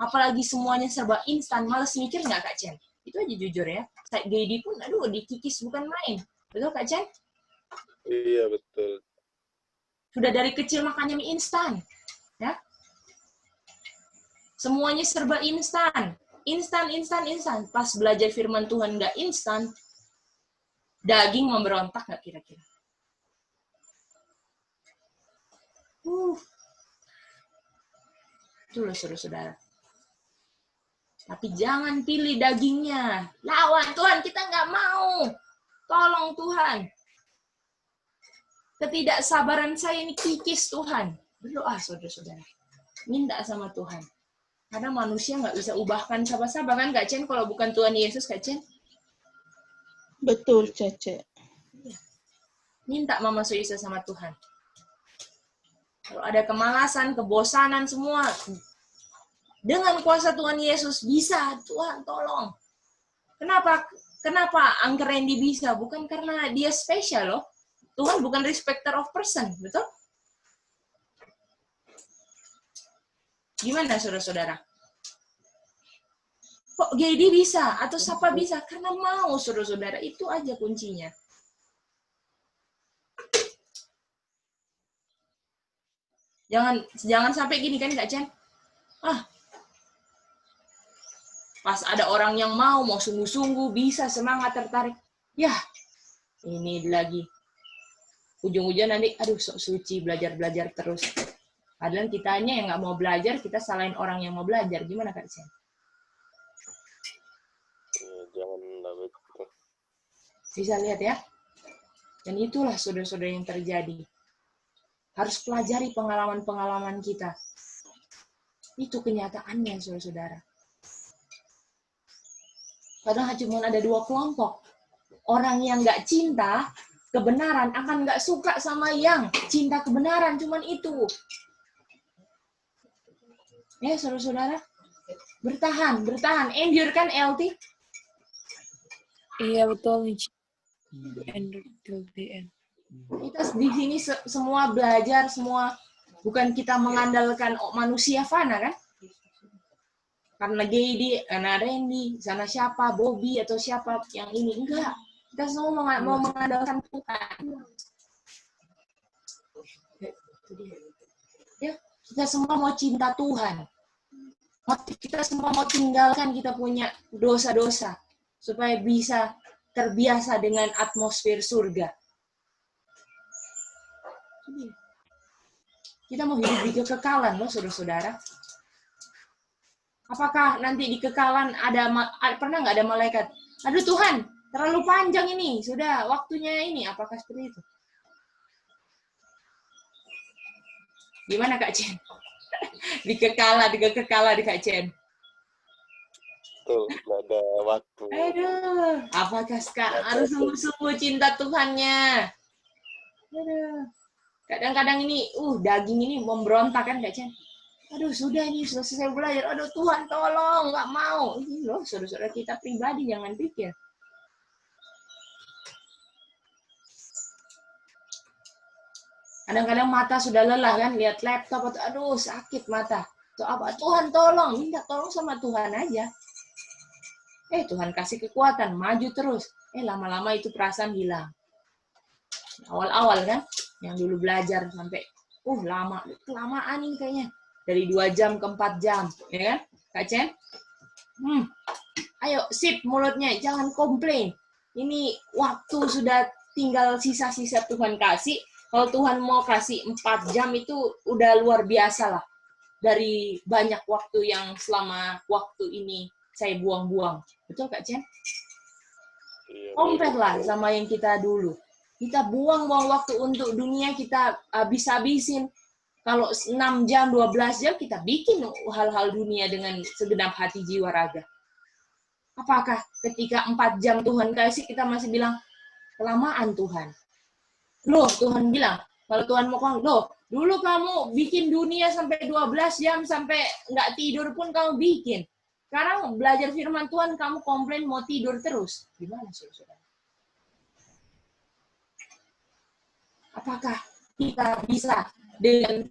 apalagi semuanya serba instan, malas mikir nggak Kak Chen? Itu aja jujur ya. Gaidi pun, aduh, dikikis bukan main. Betul Kak Chen? Iya, betul. Sudah dari kecil makannya mie instan. Ya. Semuanya serba instan. Instan. Pas belajar firman Tuhan nggak instan, daging memberontak nggak kira-kira? Itu loh saudara-saudara. Tapi jangan pilih dagingnya. Lawan Tuhan, kita nggak mau. Tolong Tuhan. Ketidaksabaran saya ini kikis Tuhan. Berdoa saudara-saudara. Minta sama Tuhan. Karena manusia nggak bisa ubahkan siapa-siapa kan Kak Chen kalau bukan Tuhan Yesus Kak Chen. Betul, Cece. Minta Mama Suisa sama Tuhan. Kalau ada kemalasan, kebosanan semua, dengan kuasa Tuhan Yesus bisa. Tuhan tolong. Kenapa Angker Randy bisa? Bukan karena dia spesial loh. Tuhan bukan respecter of person, betul? Gimana saudara-saudara? Kok Gaidi bisa? Atau siapa bisa? Karena mau saudara-saudara. Itu aja kuncinya. Jangan sampai gini kan Kak Chen. Pas ada orang yang mau sungguh-sungguh, bisa semangat, tertarik. Ya, ini lagi. Ujung-ujung nanti, aduh sok suci, belajar-belajar terus. Padahal kitanya yang nggak mau belajar, kita salahin orang yang mau belajar. Gimana Kak Chen? Janganlah begitu. Bisa lihat ya? Dan itulah saudara-saudara yang terjadi. Harus pelajari pengalaman-pengalaman kita. Itu kenyataannya, saudara-saudara. Kadang cuma ada dua kelompok. Orang yang nggak cinta kebenaran akan nggak suka sama yang cinta kebenaran. Cuman itu. Ya, saudara-saudara. Bertahan. Endure kan, LT? Iya, betul. Endure till the end. Kita di sini semua belajar, semua bukan kita mengandalkan manusia fana kan? Karena Gaidi, karena Randy, sana siapa, Bobby atau siapa yang ini enggak. Kita semua mau mengandalkan Tuhan. Ya, kita semua mau cinta Tuhan. Kita semua mau tinggalkan kita punya dosa-dosa supaya bisa terbiasa dengan atmosfer surga. Kita mau hidup di kekekalan loh, saudara-saudara. Apakah nanti di kekekalan pernah nggak ada malaikat? Aduh Tuhan, terlalu panjang ini, sudah waktunya ini. Apakah seperti itu? Gimana Kak Chen? di kekekalan di Kak Chen. Betul, nggak ada waktu. Aduh, apakah sekarang harus sungguh-sungguh cinta Tuhannya? Aduh. Kadang-kadang ini, daging ini memberontak kan Kak Chen? Aduh, sudah ini, selesai belajar. Aduh, Tuhan tolong, nggak mau. Ini loh, saudara-saudara kita pribadi, jangan pikir. Kadang-kadang mata sudah lelah kan, lihat laptop, atau aduh, sakit mata. Atau apa, Tuhan tolong, minta tolong sama Tuhan aja. Tuhan kasih kekuatan, maju terus. Lama-lama itu perasaan hilang. Awal-awal kan, yang dulu belajar sampai, kelamaan ini kayaknya. Dari 2 jam ke 4 jam, ya kan, Kak Chen? Ayo, sip mulutnya, jangan komplain. Ini waktu sudah tinggal sisa-sisa Tuhan kasih. Kalau Tuhan mau kasih 4 jam itu udah luar biasa lah. Dari banyak waktu yang selama waktu ini saya buang-buang. Betul Kak Chen? Compare lah sama yang kita dulu. Kita buang-buang waktu untuk dunia, kita habis-habisin. Kalau 6 jam, 12 jam, kita bikin hal-hal dunia dengan segenap hati, jiwa, raga. Apakah ketika 4 jam Tuhan kasih, kita masih bilang, kelamaan Tuhan. Loh, Tuhan bilang, kalau Tuhan mau ngomong, loh, dulu kamu bikin dunia sampai 12 jam, sampai nggak tidur pun kamu bikin. Sekarang belajar firman Tuhan, kamu komplain mau tidur terus. Gimana, saudara? Apakah kita bisa dengan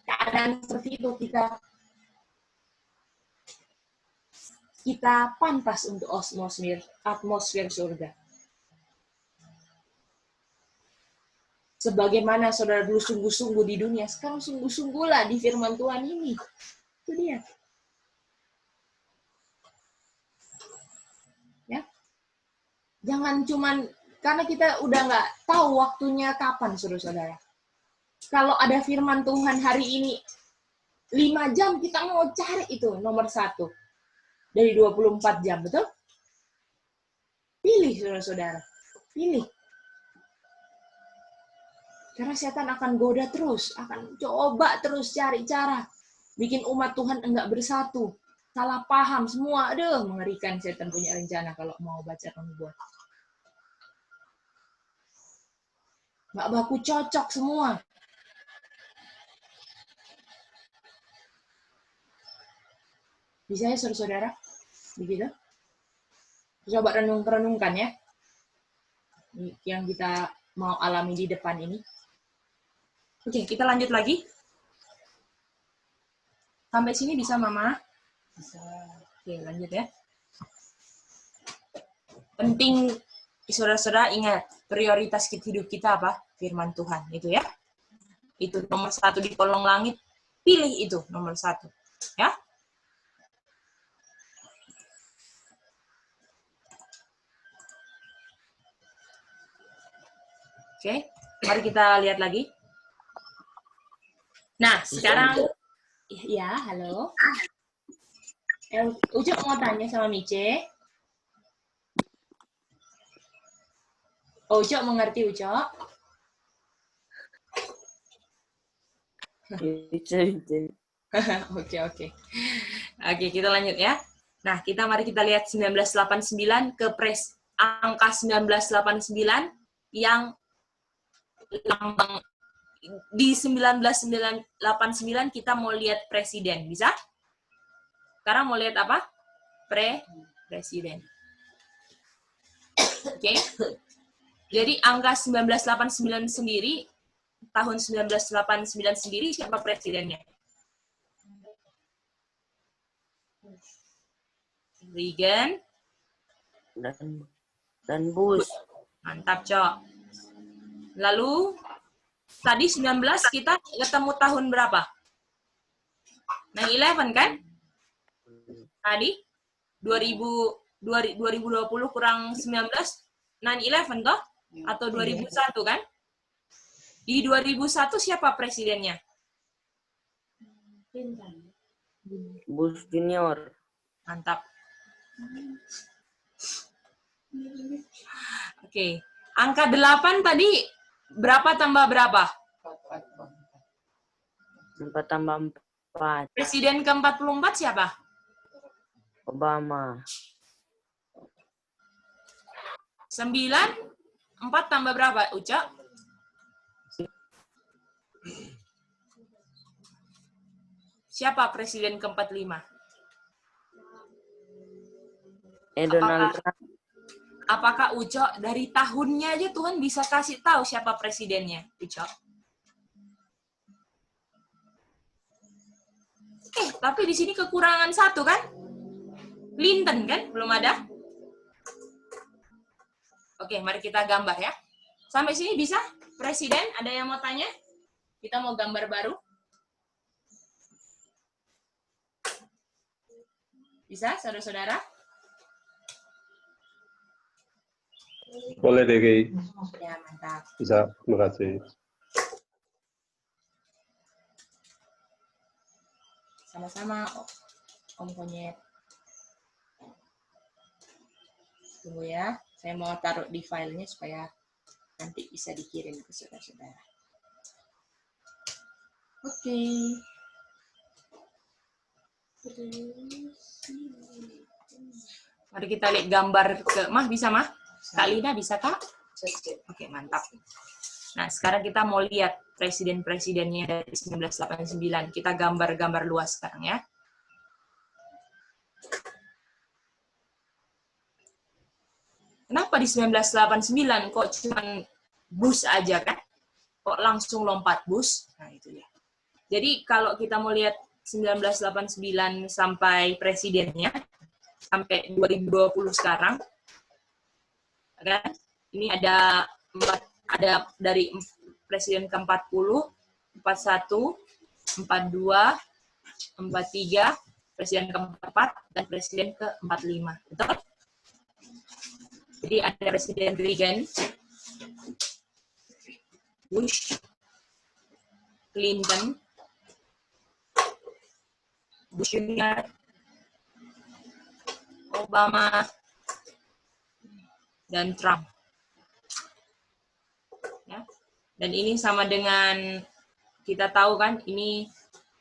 keadaan seperti itu, kita pantas untuk atmosfer surga? Sebagaimana saudara dulu sungguh-sungguh di dunia, sekarang sungguh-sungguhlah di firman Tuhan ini. Itu dia. Ya. Jangan cuman, karena kita udah nggak tahu waktunya kapan, saudara-saudara. Kalau ada firman Tuhan hari ini, 5 jam kita mau cari itu nomor 1. Dari 24 jam, betul? Pilih, saudara-saudara. Pilih. Karena setan akan goda terus, akan coba terus cari cara. Bikin umat Tuhan enggak bersatu. Salah paham semua. Aduh, mengerikan setan punya rencana kalau mau baca nubuat. Nggak baku cocok semua. Bisa ya, saudara-saudara? Begitu? Coba renungkan ya. Yang kita mau alami di depan ini. Oke, kita lanjut lagi. Sampai sini bisa, Mama? Bisa. Oke, lanjut ya. Penting, saudara-saudara, ingat, prioritas hidup kita apa? Firman Tuhan, itu ya. Itu nomor 1 di kolong langit. Pilih itu, nomor 1. Ya. Oke, mari kita lihat lagi. Nah, sekarang, ya, halo. Ucok mau tanya sama Mice. Ucok mengerti, Ucok? Oke. Oke, kita lanjut ya. Nah, mari kita lihat 1989 ke angka 1989 yang lambang di 1989 kita mau lihat presiden, bisa? Sekarang mau lihat apa? Presiden. Oke. Jadi angka 1989 sendiri, tahun 1989 sendiri siapa presidennya? Reagan dan Bush. Mantap, Cok. Lalu tadi 19 kita ketemu tahun berapa? 9/11 kan? Tadi 2020 kurang 19 9/11 toh? Atau 2001 kan? Di 2001 siapa presidennya? Bush Junior. Mantap. Oke. Angka 8 tadi berapa tambah berapa? 4 tambah 4. Presiden ke-44 siapa? Obama. 9, 4 tambah berapa, Uca? Siapa presiden ke-45? Donald Trump. Apakah Uca dari tahunnya aja Tuhan bisa kasih tahu siapa presidennya, Uca? Tapi di sini kekurangan satu kan? Clinton kan? Belum ada? Oke, mari kita gambar ya. Sampai sini bisa? Presiden, ada yang mau tanya? Kita mau gambar baru. Bisa, saudara-saudara? Boleh deh, Kay. Ya, mantap. Bisa, terima kasih. Sama-sama, Om Konyet. Tunggu ya, saya mau taruh di filenya supaya nanti bisa dikirim ke saudara-saudara. Oke. Mari kita lihat gambar ke, Mah bisa, Mah? Kak Lina bisa, Kak? Cece. Oke, mantap. Nah, sekarang kita mau lihat presiden-presidennya dari 1989. Kita gambar-gambar luas sekarang ya. Kenapa di 1989 kok cuma Bush aja kan? Kok langsung lompat Bush? Nah, itu ya. Jadi kalau kita mau lihat 1989 sampai presidennya, sampai 2020 sekarang, kan? Ini ada dari presiden ke-40, 41, 42, 43, presiden ke-44, dan presiden ke-45. Betul? Jadi ada Presiden Reagan, Bush, Clinton, Bush Jr., Obama, dan Trump. Ya. Dan ini sama dengan, kita tahu kan, ini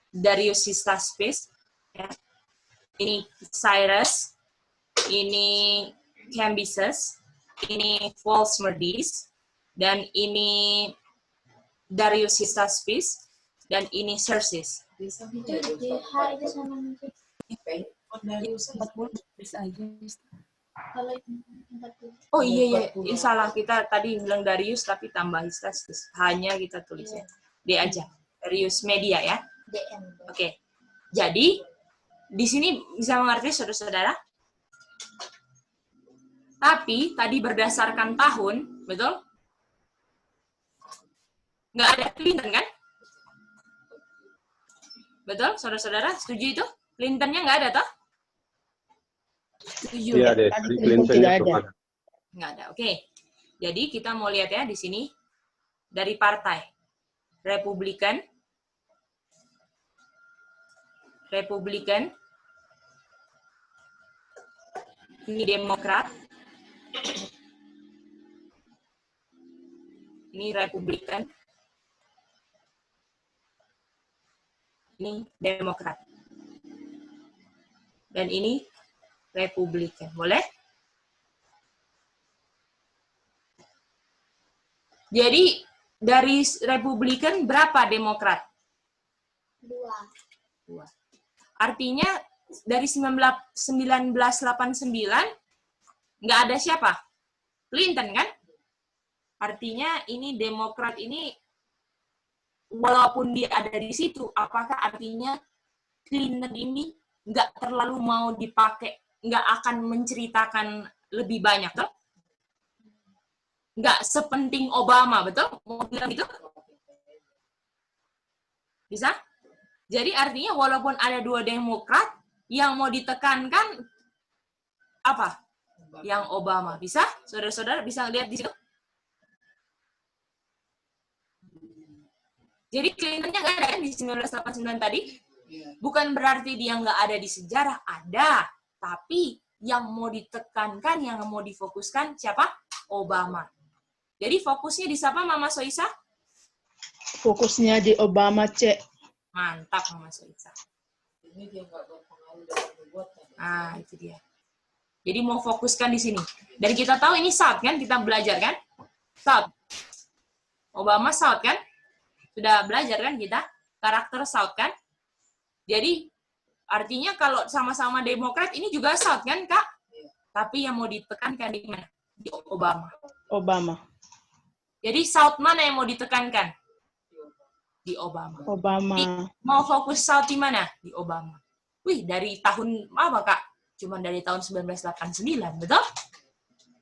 Darius Sistaspes, ya. Ini Cyrus, ini Cambyses, ini Volsmerdis, dan ini Darius Sistaspes, dan ini Xerxes. Bisa Itu nggak di Darius H itu sama nanti. Darius 40 bisa aja. Kalau itu 40. Oh iya, salah. Kita tadi bilang Darius, tapi tambah Sistaspes. Hanya kita tulisnya. D aja. Darius Media ya. DM. Oke. Jadi, di sini bisa mengerti saudara-saudara? Tapi tadi berdasarkan tahun, betul? Nggak ada Clinton kan? Betul, saudara-saudara? Setuju itu? Clintonnya nggak ada, toh? Setuju. Iya deh, Tadi Clinton tidak itu ada. kan. Nggak ada, oke. Jadi kita mau lihat ya di sini, dari partai. Republikan, ini Demokrat, ini Republikan, ini Demokrat, dan ini Republikan. Boleh? Jadi dari Republikan berapa Demokrat? 2. Artinya dari 1989 nggak ada siapa? Clinton kan? Artinya ini Demokrat ini walaupun dia ada di situ, apakah artinya Clinton ini nggak terlalu mau dipakai, nggak akan menceritakan lebih banyak, toh? Nggak sepenting Obama, betul? Mau bilang gitu? Bisa? Jadi artinya walaupun ada 2 Demokrat, yang mau ditekankan apa? Yang Obama. Bisa? Saudara-saudara bisa lihat di situ? Jadi Clintonnya nggak ada kan di 1989 tadi? Bukan berarti dia nggak ada di sejarah, ada. Tapi yang mau ditekankan, yang mau difokuskan siapa? Obama. Jadi fokusnya di siapa, Mama Soisa? Fokusnya di Obama, Cek. Mantap, Mama Soisa. Ini dia nggak berpengaruh dalam perbuatan. Ah, itu dia. Jadi mau fokuskan di sini. Dan kita tahu ini South kan, kita belajar kan? South. Obama South kan? Sudah belajar kan kita? Karakter South kan? Jadi artinya kalau sama-sama Demokrat ini juga South kan, Kak? Tapi yang mau ditekankan di mana? Di Obama. Obama. Jadi South mana yang mau ditekankan? Di Obama. Obama. Mau fokus South di mana? Di Obama. Wih, dari tahun apa, Kak? Cuma dari tahun 1989, betul?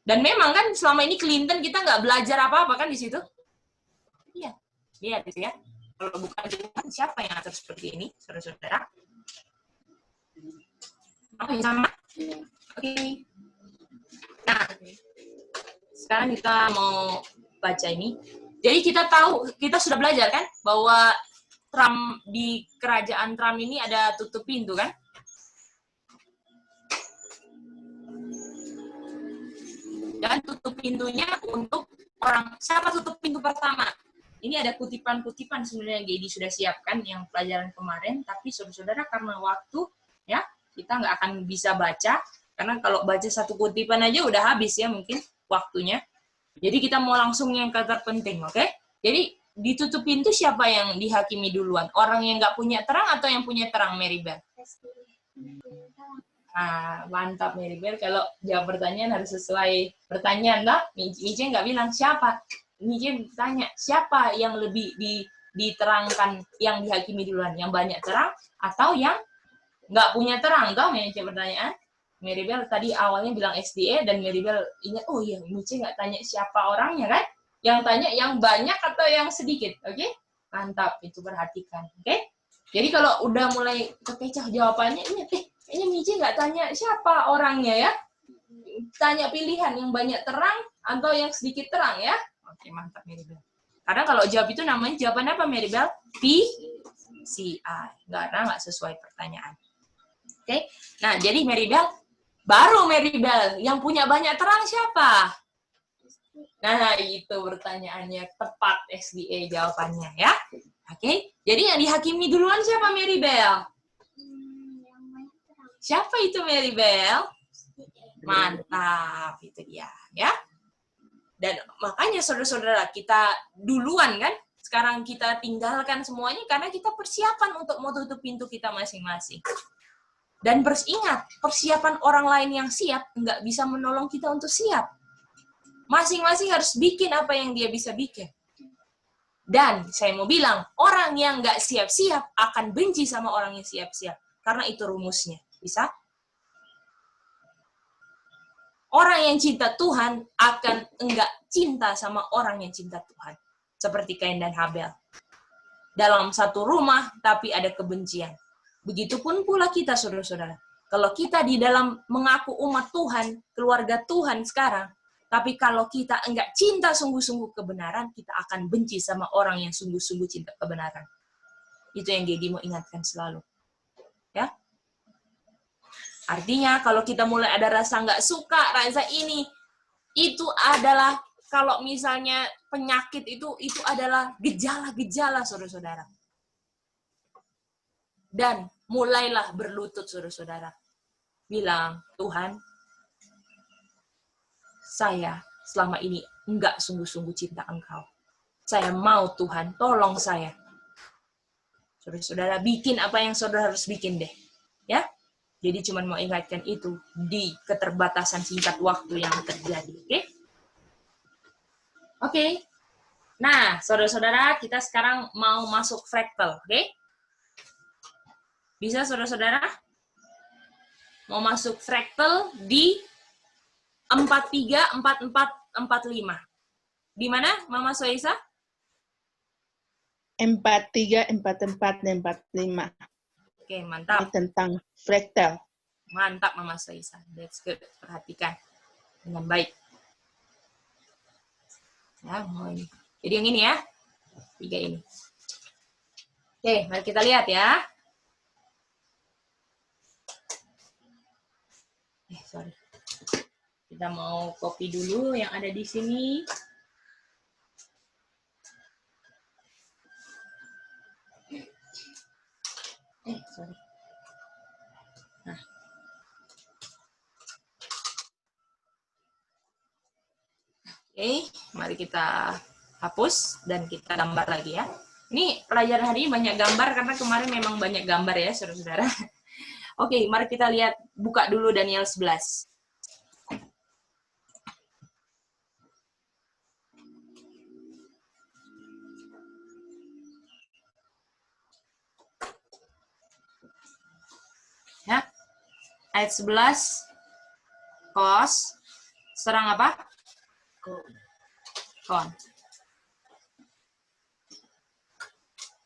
Dan memang kan selama ini Clinton kita nggak belajar apa-apa kan di situ? Iya. Lihat itu ya. Kalau bukan Clinton, siapa yang atur seperti ini, saudara-saudara? Oh, sama? Oke. Nah, sekarang kita mau baca ini. Jadi kita tahu, kita sudah belajar kan, bahwa Trump di kerajaan Trump ini ada tutup pintu kan? Dan tutup pintunya untuk orang, siapa tutup pintu pertama? Ini ada kutipan-kutipan sebenarnya yang Gedi sudah siapkan yang pelajaran kemarin, tapi saudara-saudara karena waktu, ya kita nggak akan bisa baca, karena kalau baca satu kutipan aja udah habis ya mungkin. waktunya. Jadi kita mau langsung yang kata penting, oke? Jadi ditutup pintu siapa yang dihakimi duluan? Orang yang nggak punya terang atau yang punya terang, Maribel? Nah, mantap Maribel. Kalau jawab pertanyaan harus sesuai pertanyaan, lah. Mice nggak bilang siapa. Mice tanya siapa yang lebih diterangkan, yang dihakimi duluan, yang banyak terang atau yang nggak punya terang? Tahu Mice pertanyaan? Maribel tadi awalnya bilang SDA dan Maribel ingat, oh iya Mice nggak tanya siapa orangnya kan? Yang tanya yang banyak atau yang sedikit, oke? Mantap, itu perhatikan, oke? Jadi kalau udah mulai kekecoh jawabannya, ini kayaknya Mice nggak tanya siapa orangnya ya? Tanya pilihan yang banyak terang atau yang sedikit terang ya? Oke, mantap Maribel. Karena kalau jawab itu namanya jawaban apa Maribel? PCI. Nggak sesuai pertanyaan. Oke, nah jadi Maribel, baru Maribel, yang punya banyak terang siapa? Nah, itu pertanyaannya tepat SDA jawabannya ya. Oke, jadi yang dihakimi duluan siapa Maribel? Siapa itu Maribel? Mantap, itu dia ya. Dan makanya saudara-saudara kita duluan kan, sekarang kita tinggalkan semuanya karena kita persiapan untuk mau tutup pintu kita masing-masing. Dan ingat, persiapan orang lain yang siap nggak bisa menolong kita untuk siap. Masing-masing harus bikin apa yang dia bisa bikin. Dan saya mau bilang, orang yang nggak siap-siap akan benci sama orang yang siap-siap. Karena itu rumusnya. Bisa? Orang yang cinta Tuhan akan enggak cinta sama orang yang cinta Tuhan. Seperti Kain dan Habel. Dalam satu rumah, tapi ada kebencian. Begitupun pula kita, saudara-saudara. Kalau kita di dalam mengaku umat Tuhan, keluarga Tuhan sekarang, tapi kalau kita enggak cinta sungguh-sungguh kebenaran, kita akan benci sama orang yang sungguh-sungguh cinta kebenaran. Itu yang Gedi mau ingatkan selalu. Ya. Artinya kalau kita mulai ada rasa nggak suka, rasa ini, itu adalah, kalau misalnya penyakit itu adalah gejala-gejala, saudara-saudara. Dan mulailah berlutut, saudara-saudara. Bilang, Tuhan, saya selama ini enggak sungguh-sungguh cinta Engkau. Saya mau Tuhan, tolong saya. Saudara-saudara, bikin apa yang saudara harus bikin deh. Ya. Jadi cuma mau ingatkan itu di keterbatasan singkat waktu yang terjadi. Oke? Oke. Nah, saudara-saudara, kita sekarang mau masuk fraktal. Oke? Bisa, saudara-saudara? Mau masuk fraktal di 43, 44, 45. Di mana, Mama Soisa? 43, 44, dan 45. Oke, mantap. Ini tentang fraktal. Mantap, Mama Soisa. That's good. Perhatikan dengan baik. Ya, mau ini. Jadi yang ini ya. 3 ini. Oke, mari kita lihat ya. Sorry. Kita mau copy dulu yang ada di sini. Sorry. Nah. Oke, mari kita hapus dan kita gambar lagi ya. Ini pelajaran hari ini banyak gambar karena kemarin memang banyak gambar ya, saudara-saudara. Oke, mari kita lihat, buka dulu Daniel 11. Ya. Ayat 11. Kos. Serang apa? Kon.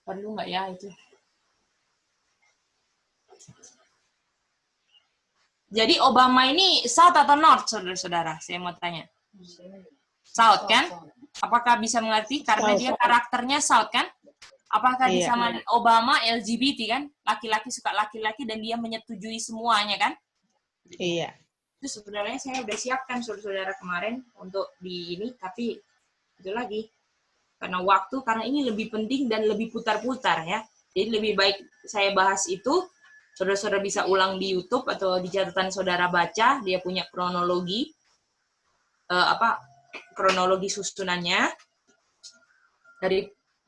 Perlu nggak ya itu? Jadi Obama ini South atau North, saudara-saudara? Saya mau tanya. South, kan? Apakah bisa mengerti? Karena dia karakternya South, kan? Apakah di zaman Obama LGBT, kan? Laki-laki suka laki-laki dan dia menyetujui semuanya, kan? Iya. Itu sebenarnya saya udah siapkan saudara-saudara kemarin untuk di ini, tapi itu lagi. Karena waktu, karena ini lebih penting dan lebih putar-putar, ya. Jadi lebih baik saya bahas itu. Saudara-saudara bisa ulang di YouTube atau di catatan saudara baca, dia punya kronologi kronologi susunannya.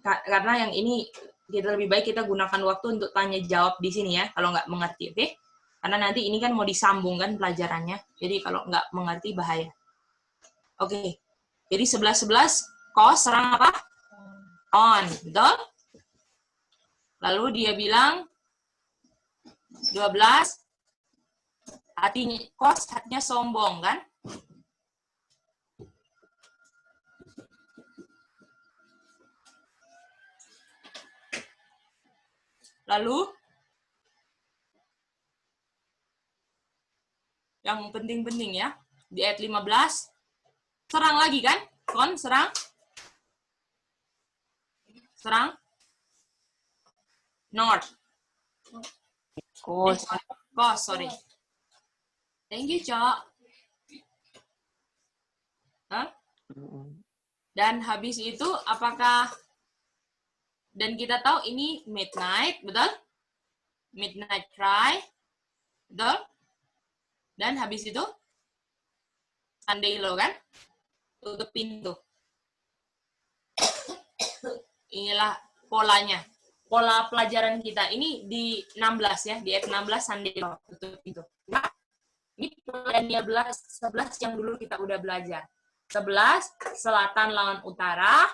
Karena yang ini kita lebih baik kita gunakan waktu untuk tanya jawab di sini ya, kalau nggak mengerti, oke? Karena nanti ini kan mau disambungkan pelajarannya, jadi kalau nggak mengerti bahaya. Oke, jadi 11-11, cos serang apa? On, betul? Lalu dia bilang 12, hatinya, cos hatinya sombong, kan? Lalu, yang penting-penting ya, di ayat 15, serang lagi kan? Kon, serang. Serang. North. Kos. Kos, sorry. Thank you, Cok. Hah? Dan habis itu, apakah... Dan kita tahu ini midnight, betul? Midnight cry, betul? Dan habis itu, Sunday low, kan? Tutup pintu. Inilah polanya. Pola pelajaran kita. Ini di 16 ya, di ayat 16 Sunday low, tutup pintu. Nah, ini Daniel 11 yang dulu kita udah belajar. 11, selatan lawan utara,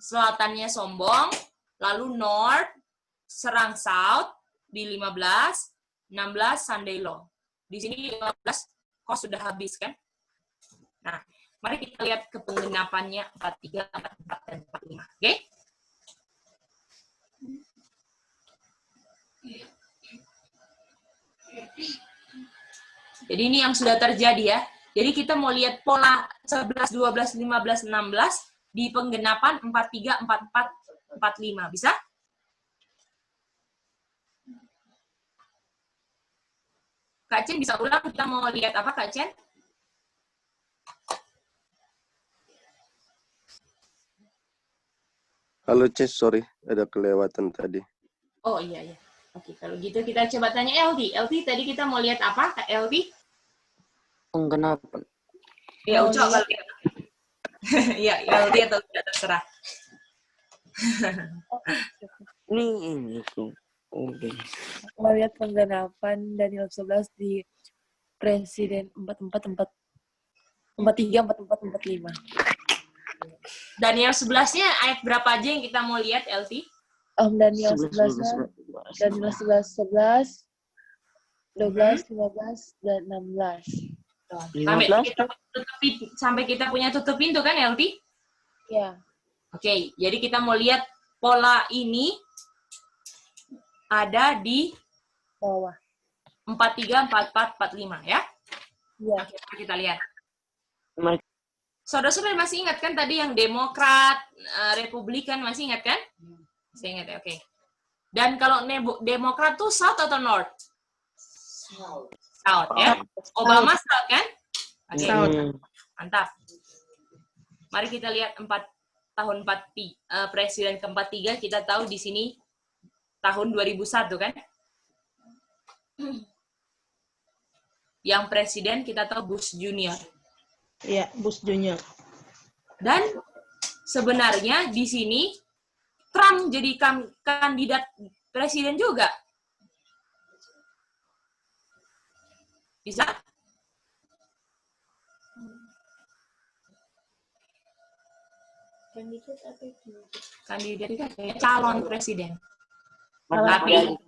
selatannya sombong, lalu north, serang south, di 15, 16, Sunday law. Di sini 15, kos sudah habis kan? Nah, mari kita lihat ke penggenapannya 43, 44, dan 45. Oke? Jadi ini yang sudah terjadi ya. Jadi kita mau lihat pola 11, 12, 15, 16 di penggenapan 43, 44, 45. Bisa? Kak Chen bisa ulang? Kita mau lihat apa, Kak Chen? Halo, Ces, sorry. Ada kelewatan tadi. Oh, iya, iya. Oke, kalau gitu kita coba tanya Elvi. Elvi, tadi kita mau lihat apa, Kak Elvi? Penggenapan. Ya, Uco kali ya. Ya, Elvi atau tidak terserah. Ini tuh. Oke. Melihat penggenapan Daniel 11 di Presiden 44, 43, 44, 45. Daniel 11-nya ayat berapa aja yang kita mau lihat, Elvi? Daniel 11-nya, Daniel 11, 12, 15, dan 16. Sampai kita punya tutup pintu kan, Elvi? Ya. Oke, jadi kita mau lihat pola ini ada di Bawah. 43, 44, 45 ya. Ya. Oke, kita lihat. Mari. Saudara-saudara masih ingat kan tadi yang Demokrat, Republikan, masih ingat kan? Masih ingat ya, oke. Dan kalau Demokrat tuh South atau North? South ya. Obama South kan? Oke. South. Mantap. Mari kita lihat tahun presiden ke-43, kita tahu di sini tahun 2001 kan? Yang presiden kita tahu Bush Junior. Iya, Bush Junior. Dan sebenarnya di sini Trump jadi kandidat presiden juga. Bisa? Kandidat calon presiden. Tapi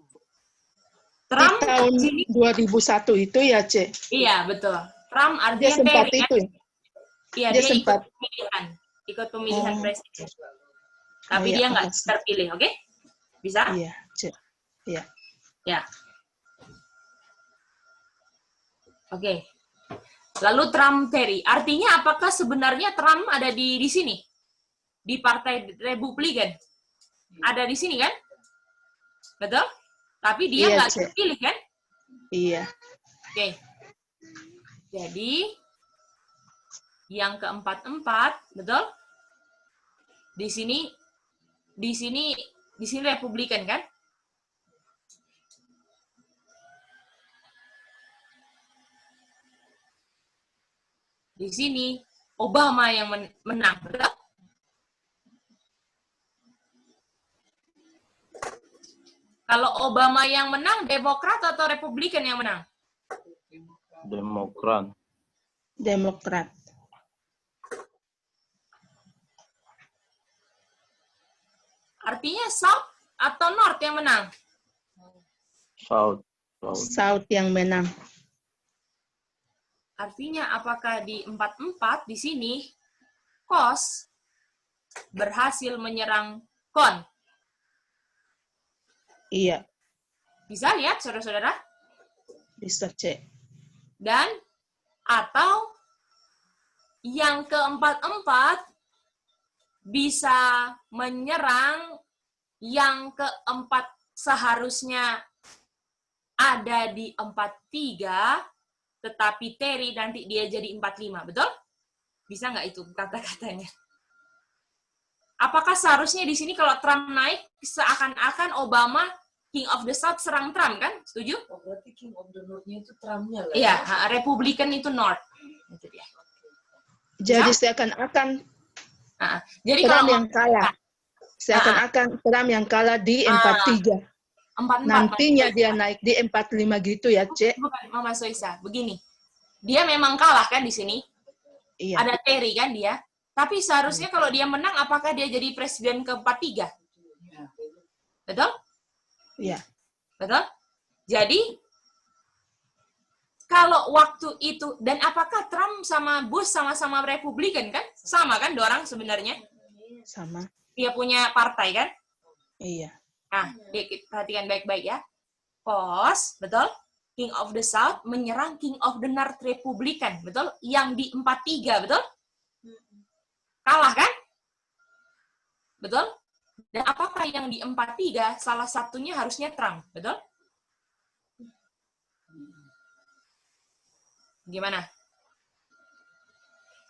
Trump di tahun sini, 2001 itu ya, Ce? iya betul. Trump Dia artinya sempat Terry, itu. kan? Iya, Dia dia sempat. ikut pemilihan presiden. Tapi Oh, iya, dia nggak makasih. terpilih, oke? Bisa? Iya, Ce. Iya. Ya. Oke. Lalu Trump Terry, artinya apakah sebenarnya Trump ada di sini? Di Partai Republikan? Ada di sini kan? Betul? Tapi dia Iya, nggak Ce. terpilih kan? Iya. Oke. Jadi yang ke-44, betul? Di sini Republikan kan? Di sini Obama yang menang, betul? Kalau Obama yang menang, Demokrat atau Republikan yang menang? Demokrat. Demokrat. Artinya South atau North yang menang? South. South yang menang. Artinya apakah di 44 di sini Kos berhasil menyerang Kon? Iya, Bisa lihat, saudara-saudara? bisa cek. Dan atau yang keempat-empat bisa menyerang yang keempat seharusnya ada di 43, tetapi Terry nanti dia jadi 45, betul? Bisa nggak itu kata-katanya? Apakah seharusnya di sini kalau Trump naik, seakan-akan Obama King of the South serang Trump, kan? Setuju? Oh, berarti King of the North-nya itu Trump-nya lah. Iya, Republikan itu North. Itu dia. Jadi seakan-akan Jadi Trump kalau yang kalah. Seakan-akan Trump yang kalah di 43. 44, Nantinya dia naik di 45 gitu ya, Cek. bukan Mama Soisa, begini. Dia memang kalah kan di sini. Iya. Ada Terry kan dia. Tapi seharusnya kalau dia menang, apakah dia jadi presiden ke-43? Betul? Iya. Betul? Jadi, kalau waktu itu, dan apakah Trump sama Bush sama-sama Republikan kan? Sama kan, dua orang sebenarnya? Sama. Dia punya partai kan? Iya. Nah, perhatikan baik-baik ya. Kos, betul? King of the South menyerang King of the North Republican, betul? Yang di 43, betul? Kalah kan? Betul? Dan apakah yang di 43 salah satunya harusnya Trump, betul? Gimana?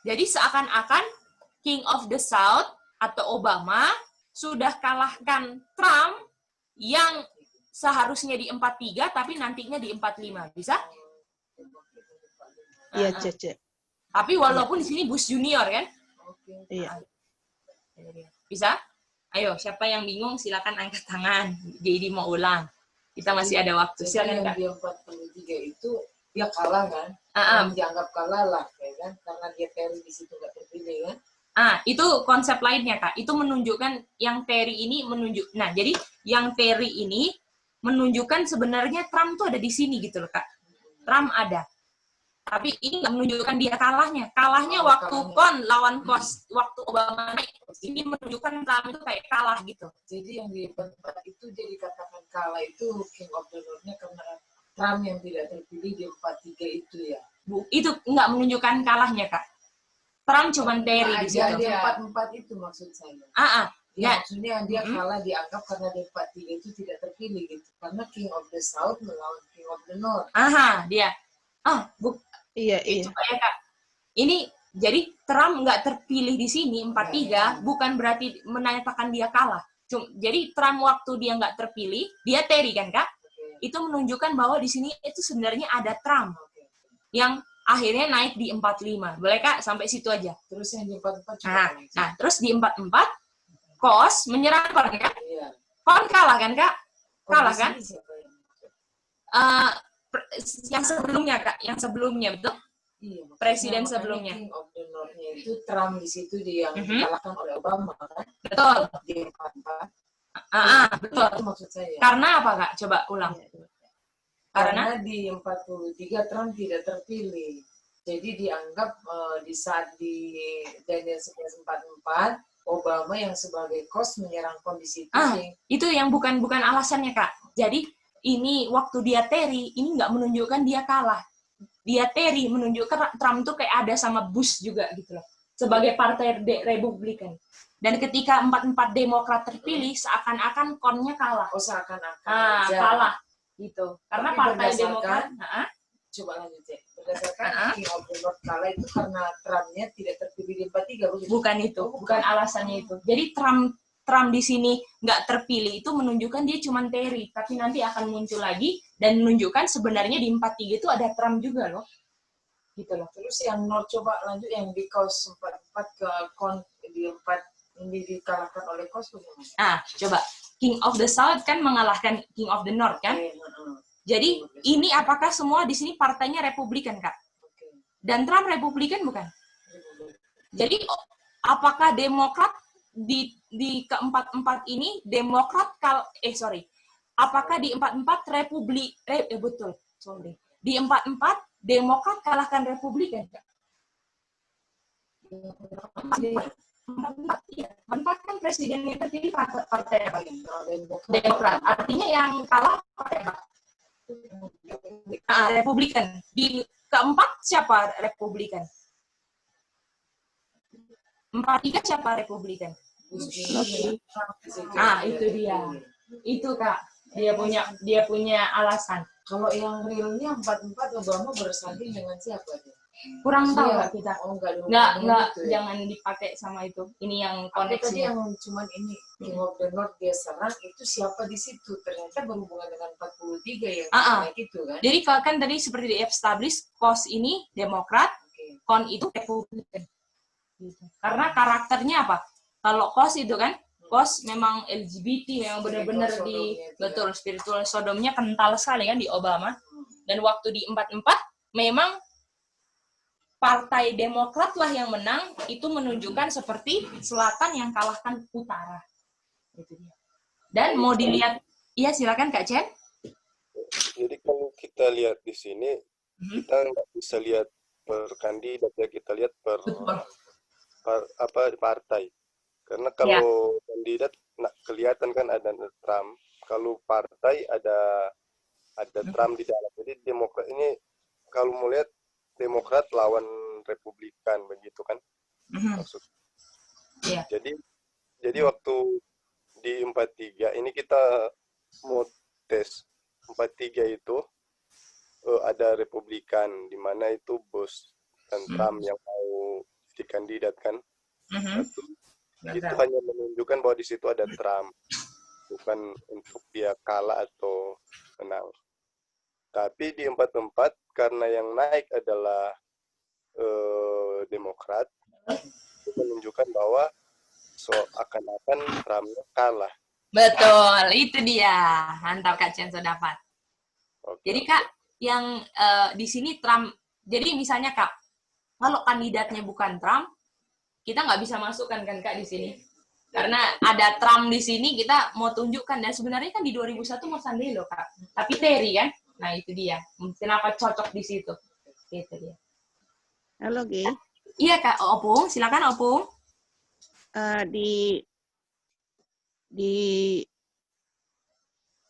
Jadi seakan-akan King of the South atau Obama sudah kalahkan Trump yang seharusnya di 43 tapi nantinya di 45. Bisa? Iya, Cek. Tapi walaupun di sini Bush Junior kan? Iya. Bisa? Ayo, siapa yang bingung silakan angkat tangan. Jadi mau ulang. Kita masih ada waktu. Jadi Silakan, yang Kak. di 43 itu dia kalah kan? Dianggap kalah lah, ya kan? Karena dia Terry di situ nggak terpilih kan? Itu konsep lainnya, Kak. Itu menunjukkan yang Terry ini Nah, jadi yang Terry ini menunjukkan sebenarnya Trump tuh ada di sini gitu loh, Kak. Trump ada. Tapi ini nggak menunjukkan dia kalahnya. Kalahnya waktu Kon lawan Kos, waktu Obama naik. Ini menunjukkan Trump itu kayak kalah gitu. Jadi yang di 44 itu dia dikatakan kalah itu King of the North-nya karena Trump yang tidak terpilih di 43 itu ya. Itu nggak menunjukkan kalahnya, Kak. Trump cuma Terry di situ. Di 44 itu maksud saya. Ya. Maksudnya dia kalah dianggap karena di 43 itu tidak terpilih gitu. Karena King of the South melawan King of the North. Dia. Iya. Coba ya, Kak. Ini jadi Trump nggak terpilih di sini 43 bukan berarti menyatakan dia kalah. Jadi Trump waktu dia nggak terpilih, dia Terry kan, Kak? Itu menunjukkan bahwa di sini itu sebenarnya ada Trump yang akhirnya naik di 45. Boleh, Kak? Sampai situ aja. Terus yang di 44 juga. Nah, terus di 44 Kos menyerang Kon, kan? Iya. Kon kalah kan, Kak? Kalah kan? Siapa yang Yang sebelumnya, Kak, yang sebelumnya, betul? Iya, Presiden sebelumnya. King of the North-nya itu Trump di situ dia yang dikalahkan oleh Obama kan? Betul. Di 44. Betul. Itu maksud saya. Karena apa, Kak? Coba ulang. Karena di 43 Trump tidak terpilih. Jadi dianggap di saat di Daniel 1144 Obama yang sebagai Kos menyerang kondisi itu. Itu yang bukan alasannya, Kak. Jadi ini waktu dia Terry, ini nggak menunjukkan dia kalah. Dia Terry menunjukkan Trump tuh kayak ada sama Bush juga gitu loh. Sebagai partai Republikan. Dan ketika 44 Demokrat terpilih, seakan-akan Konnya kalah. Oh, seakan-akan. Kalah. Gitu. Karena partai Demokrat. Coba lanjut ya. Berdasarkan King of the North kalah itu karena Trump-nya tidak terpilih di 43. Bukan itu. Bukan alasannya itu. Jadi Trump di sini nggak terpilih itu menunjukkan dia cuma Terry, tapi nanti akan muncul lagi dan menunjukkan sebenarnya di 43 itu ada Trump juga loh. Gitu loh. Terus yang North coba lanjut yang di kaos 44 ke di 4 ini dikalahkan oleh kaos bagaimana? Ah, coba. King of the South kan mengalahkan King of the North kan? Jadi ini apakah semua di sini partainya Republikan, Kak? Dan Trump Republikan bukan? Jadi apakah Demokrat di keempat-empat ini Demokrat apakah di empat-empat betul, sorry. Di empat-empat Demokrat kalahkan Republikan, Kak? Empat kan presidennya terpilih partai apa? Demokrat. Artinya yang kalah partai apa? Republikan. Di keempat siapa Republikan? 4-3 siapa Republikan? Itu dia. Itu Kak. Dia punya alasan. Kalau yang realnya 44 Obama bersanding dengan siapa dia? Kurang tahu Kak kita. Enggak, gitu ya? jangan dipakai sama itu. Ini yang Tadi koneksi. yang cuman ini King of the North dia serang itu siapa di situ? Ternyata berhubungan dengan 43 yang kayak gitu kan? Jadi kalau kan tadi seperti di establish COS ini Demokrat, CON itu Republikan. Gitu. Karena karakternya apa? Kalau COS itu kan, COS memang LGBT yang benar-benar betul spiritual sodomnya kental sekali kan di Obama. Dan waktu di 44 memang Partai Demokrat lah yang menang, itu menunjukkan seperti selatan yang kalahkan utara. Itu dia. Dan mau dilihat, iya silakan Kak Chen. Jadi kalau kita lihat di sini, kita nggak bisa lihat per kandidat ya, kita lihat per partai. Karena kalau kandidat kelihatan kan ada Trump, kalau partai ada Trump di dalam. Jadi Demokrat ini kalau mau lihat Demokrat lawan Republikan begitu kan maksud. Jadi waktu di 43 ini kita mau tes 43 itu ada Republikan di mana itu Bush dan Trump yang mau jadi kandidat kan. Itu hanya menunjukkan bahwa di situ ada Trump, bukan untuk dia kalah atau menang. Tapi di 44 karena yang naik adalah Demokrat, itu menunjukkan bahwa akan-akan Trumpnya kalah. Betul, itu dia. Mantap Kak Chen sudah dapat. Jadi Kak, yang di sini Trump, jadi misalnya Kak, kalau kandidatnya bukan Trump, kita nggak bisa masukkan kan Kak di sini. Karena ada Trump di sini, kita mau tunjukkan. Dan sebenarnya kan di 2001 mau Sandelo Kak. Tapi Terry kan? Nah itu dia. Kenapa cocok di situ? Itu dia. Halo, G. Iya Kak, Opung. Silakan Opung. Di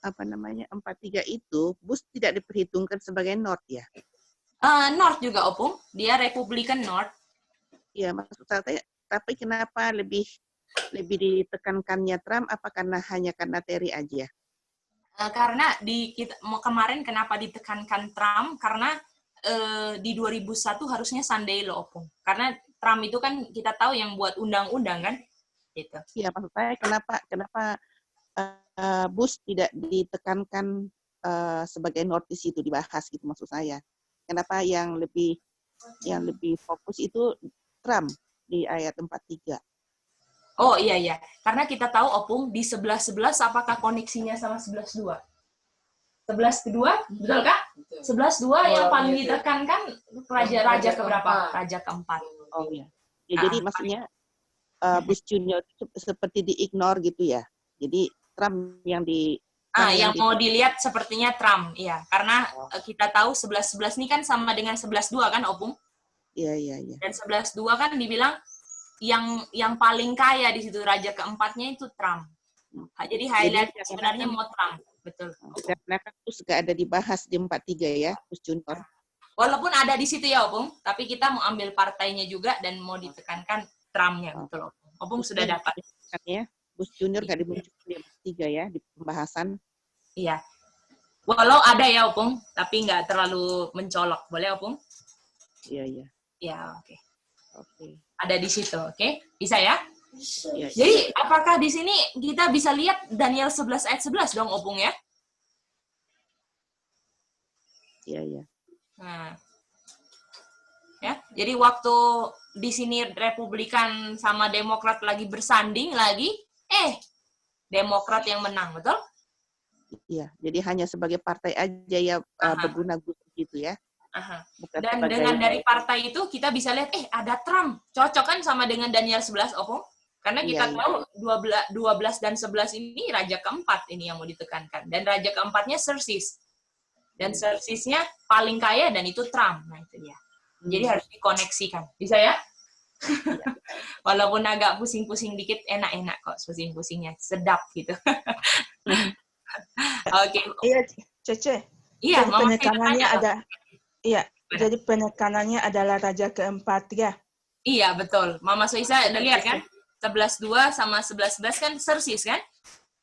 apa namanya 43 itu Bush tidak diperhitungkan sebagai North ya? North juga Opung. Dia Republican North. Iya, maksud saya, tapi kenapa lebih ditekankannya Trump? Apa hanya karena Terry aja? Karena kemarin kenapa ditekankan Trump? Karena di 2001 harusnya Sandelo Opung. Karena Trump itu kan kita tahu yang buat undang-undang kan? Gitu. Iya, maksud saya kenapa Bush tidak ditekankan sebagai North di situ dibahas gitu maksud saya. Kenapa yang lebih fokus itu Trump di ayat 43. Oh iya. Karena kita tahu Opung di 11-11 apakah koneksinya sama 11-2? 11-2, betul Kak? 11-2 yang paling ditekankan raja keberapa? Raja keempat. Oh iya. Ya, jadi maksudnya Bush Junior itu seperti di-ignore gitu ya. Jadi Trump yang yang mau dilihat sepertinya Trump, iya. Karena kita tahu 11-11 ini kan sama dengan 11-2 kan, Opung? Iya. Dan 11-2 kan dibilang yang paling kaya di situ raja keempatnya itu Trump. Jadi highlight sebenarnya mau Trump, betul. Karena kan Bush nggak ada dibahas di 43 ya, Bush Junior. Walaupun ada di situ ya, Opung, tapi kita mau ambil partainya juga dan mau ditekankan Trump-nya, betul, Opung. Opung sudah dapat. Ya, Bush Junior nggak dimunculkan di 43 ya, di pembahasan. Iya. Walau ada ya, Opung, tapi nggak terlalu mencolok. Boleh, Opung? Iya. Ya, oke. Oke. Ada di situ, oke? Bisa ya? Iya. Jadi, apakah di sini kita bisa lihat Daniel 11 ayat 11 dong, Opung ya? Iya. Nah. Jadi waktu di sini Republikan sama Demokrat lagi bersanding lagi, Demokrat yang menang, betul? Iya, jadi hanya sebagai partai aja ya berguna gitu ya. Aha. Bukan Dan sebagai dengan dari partai itu kita bisa lihat, ada Trump. Cocok kan sama dengan Daniel 11, Opung? Karena kita tahu 12 dan 11 ini raja keempat ini yang mau ditekankan. Dan raja keempatnya Xerxes. Dan Xerxesnya paling kaya dan itu Trump. Nah itu dia. Jadi harus dikoneksikan. Bisa ya? Walaupun agak pusing-pusing dikit, enak-enak kok pusing-pusingnya. Sedap gitu. Oke. Iya, Cece. Iya, jadi penekanannya ada. Iya, jadi penekanannya adalah raja keempat ya. Iya, betul. Mama Soisa udah lihat kan? 11-2 sama 11-11 kan Xerxes kan?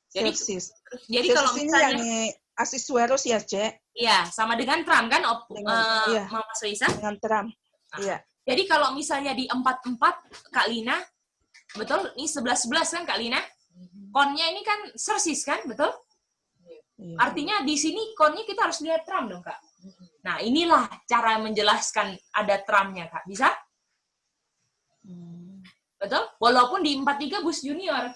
Jadi kalau misalnya yang Ahasuerus ya, Cek? Iya, sama dengan Trump kan, Mama Soisa? Dengan Trump. Iya. Jadi kalau misalnya di 4-4 Kak Lina, betul? Ini 11-11 kan Kak Lina? Konnya ini kan Xerxes kan, betul? Artinya di sini konnya kita harus lihat Trump dong, Kak. Nah, inilah cara menjelaskan ada Trump-nya, Kak. Bisa? Betul? Walaupun di 4-3 Bush Junior.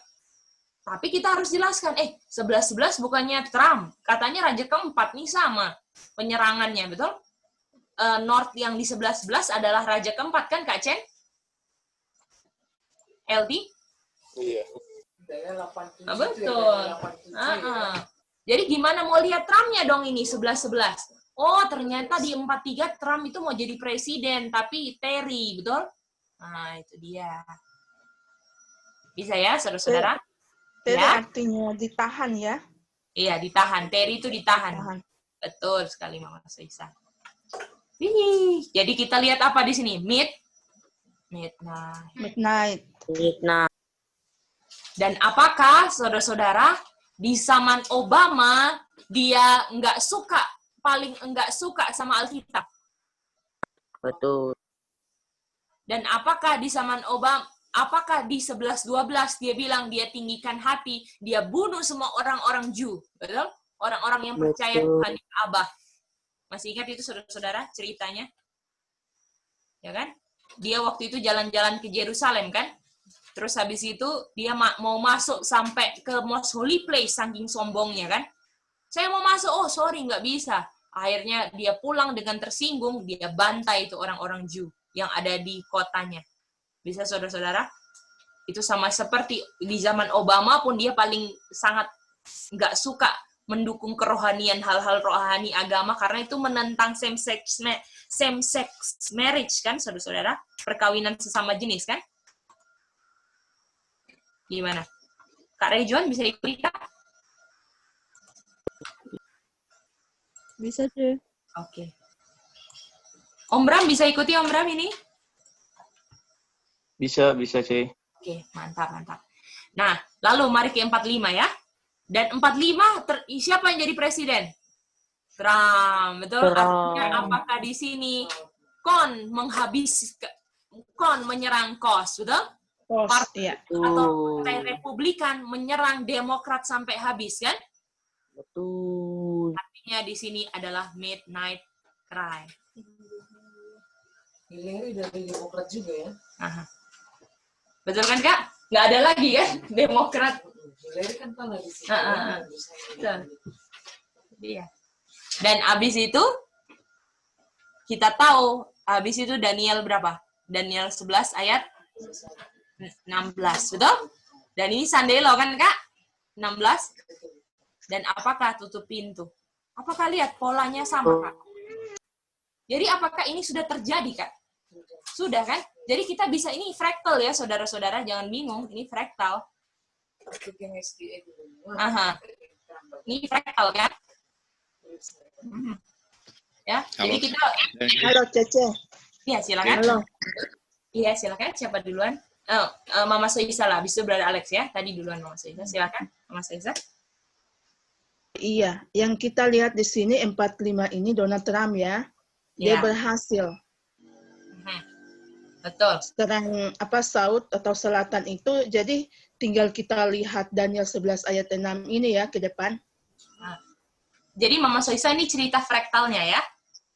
Tapi kita harus jelaskan, 11-11 bukannya Trump. Katanya raja keempat nih sama penyerangannya, betul? North yang di 11-11 adalah raja keempat kan, Kak Chen? LT? Iya. Betul. Jadi gimana mau lihat Trump-nya dong ini 11-11? Oh, ternyata di 4-3 Trump itu mau jadi presiden, tapi Terry, betul? Nah, itu dia. Bisa ya, saudara-saudara? Terry Ya? artinya ditahan ya? Iya, ditahan. Terry itu ditahan. Betul sekali, Mama Soisa. Jadi kita lihat apa di sini? Midnight. Dan apakah, saudara-saudara, di zaman Obama, dia paling nggak suka sama Alkitab? Betul. Dan apakah di zaman Obama, apakah di 11-12 dia bilang dia tinggikan hati, dia bunuh semua orang-orang Jew, betul? Orang-orang yang percaya Tuhan Abah. Masih ingat itu saudara-saudara ceritanya? Ya kan? Dia waktu itu jalan-jalan ke Yerusalem kan? Terus habis itu dia mau masuk sampai ke Most Holy Place saking sombongnya kan? Saya mau masuk, oh sorry nggak bisa. Akhirnya dia pulang dengan tersinggung, dia bantai itu orang-orang Jew yang ada di kotanya. Bisa saudara-saudara? Itu sama seperti di zaman Obama pun dia paling sangat nggak suka mendukung kerohanian, hal-hal rohani agama karena itu menentang same-sex marriage kan, saudara-saudara? Perkawinan sesama jenis kan? Gimana? Kak Rejuan bisa ikuti, Kak? Bisa, Cek. Oke. Om Bram bisa ikuti Om Bram ini? Bisa, Cek. Oke, mantap. Nah, lalu mari ke 45 ya. Dan 45, siapa yang jadi presiden? Trump, betul? Artinya apakah di sini Kon menyerang Kos, betul? Partai atau Partai Republikan menyerang Demokrat sampai habis, kan? Betul. Artinya di sini adalah midnight cry. Hillary dari Demokrat juga ya? Aha. Betul kan, Kak? Nggak ada lagi kan Demokrat. Hillary kan kalah di sini. Betul. Iya. Dan abis itu kita tahu abis itu Daniel berapa? Daniel 11 ayat 16, betul? Dan ini Sandelo kan, Kak? 16. Dan apakah tutup pintu? Apakah lihat polanya sama, Kak? Jadi apakah ini sudah terjadi, Kak? Sudah kan? Jadi kita bisa, ini fraktal ya, saudara-saudara, jangan bingung, ini fraktal. Aha. Ini fraktal kan? Ya, halo. jadi kita. Halo, Cece. Iya, silakan. Halo. Iya, silakan. Siapa duluan? Mama Soisa lah, habis itu Brother Alex ya. Tadi duluan Mama Soisa. Silakan, Mama Soisa. Iya, yang kita lihat di sini 45 ini Donald Trump ya. Dia Ya. berhasil. Betul. Serang Saud atau selatan itu, jadi tinggal kita lihat Daniel 11 ayat 6 ini ya ke depan. Jadi Mama Soisa ini cerita fraktalnya ya?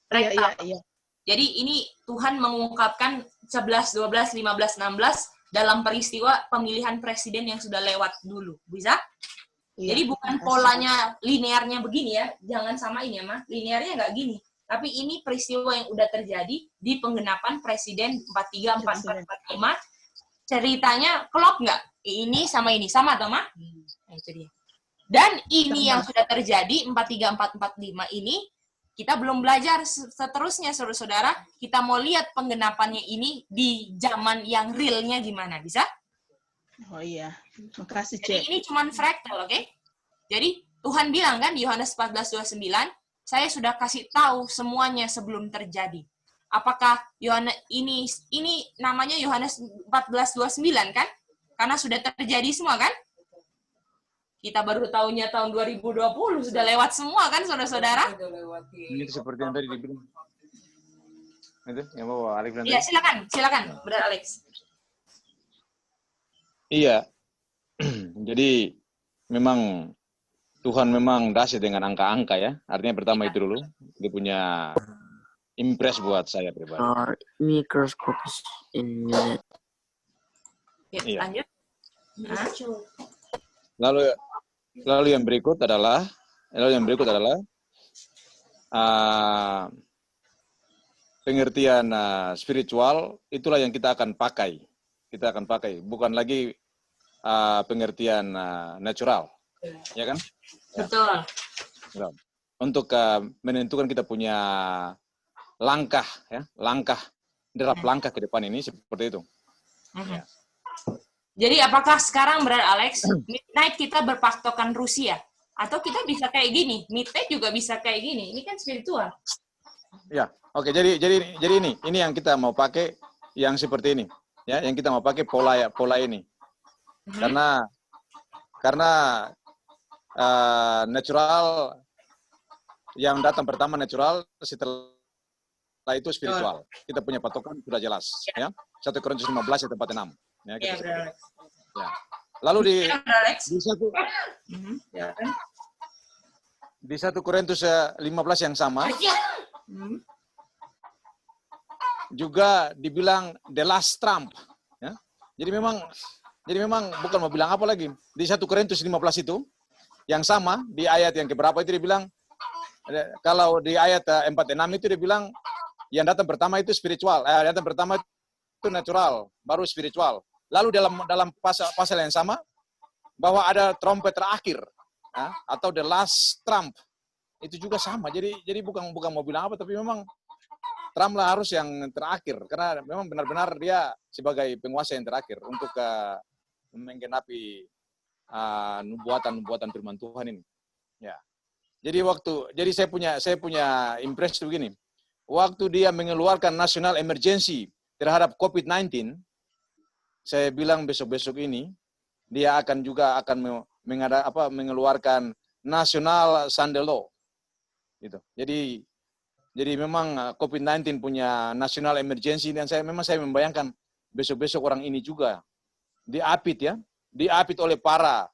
Fraktal. Iya. Jadi ini Tuhan mengungkapkan 11, 12, 15, 16 dalam peristiwa pemilihan presiden yang sudah lewat dulu. Bisa? Iya, Jadi bukan polanya linearnya begini ya, jangan samain ya, Ma. Linearnya nggak gini. Tapi ini peristiwa yang udah terjadi di penggenapan presiden 43, 44, 45. Ceritanya klop nggak? Ini sama ini. Sama atau, Ma? Nah, itu dia. Dan ini yang sudah terjadi, 43, 44, 45 ini, kita belum belajar seterusnya, saudara-saudara. Kita mau lihat penggenapannya ini di zaman yang realnya gimana. Bisa? Oh iya. Makasih, Jadi Cek. ini cuma fraktal, oke? Jadi Tuhan bilang kan di Yohanes 14:29, saya sudah kasih tahu semuanya sebelum terjadi. Apakah Yohanes ini namanya Yohanes 14:29 kan? Karena sudah terjadi semua kan? Kita baru tahunya tahun 2020, sudah lewat semua kan, saudara-saudara? Ini seperti yang tadi dibilang. Itu yang bawa Alex bilang Iya, tadi. silakan, Brother Alex. Iya. Jadi memang Tuhan memang dahsyat dengan angka-angka ya. Artinya pertama itu dulu, dia punya impress buat saya pribadi. Microscopes in minute. Iya. Lanjut. Lalu yang berikut adalah pengertian spiritual, itulah yang kita akan pakai. Kita akan pakai, bukan lagi pengertian natural, ya kan? Betul. Ya. Untuk menentukan kita punya langkah, ya, derap langkah ke depan ini seperti itu. Ya. Jadi apakah sekarang, Brother Alex, midnight kita berpatokan Rusia? Atau kita bisa kayak gini? Midnight juga bisa kayak gini. Ini kan spiritual. Ya, oke. Jadi ini yang kita mau pakai yang seperti ini, ya, yang kita mau pakai pola ini. Karena natural yang datang pertama natural, setelah itu spiritual. Kita punya patokan sudah jelas, ya. 1 Korintus 15 ayat 46. Ya, kita ya. Lalu di 1 Korintus 15 yang sama juga dibilang the last trump, ya. Jadi memang bukan mau bilang apa lagi. Di 1 Korintus 15 itu yang sama di ayat yang keberapa itu dibilang, kalau di ayat 46 itu dibilang yang datang pertama itu spiritual, datang pertama itu natural, baru spiritual. Lalu dalam pasal yang sama bahwa ada trompet terakhir, ya, atau the last trump, itu juga sama. Jadi bukan mau bilang apa, tapi memang Trump lah harus yang terakhir karena memang benar-benar dia sebagai penguasa yang terakhir untuk menggenapi nubuatan firman Tuhan ini. Ya. Jadi saya punya impresi begini. Waktu dia mengeluarkan national emergency terhadap COVID-19, saya bilang besok-besok ini dia akan mengeluarkan national Sunday law. Gitu. Jadi memang COVID-19 punya national emergency dan saya membayangkan besok-besok orang ini juga diapit oleh para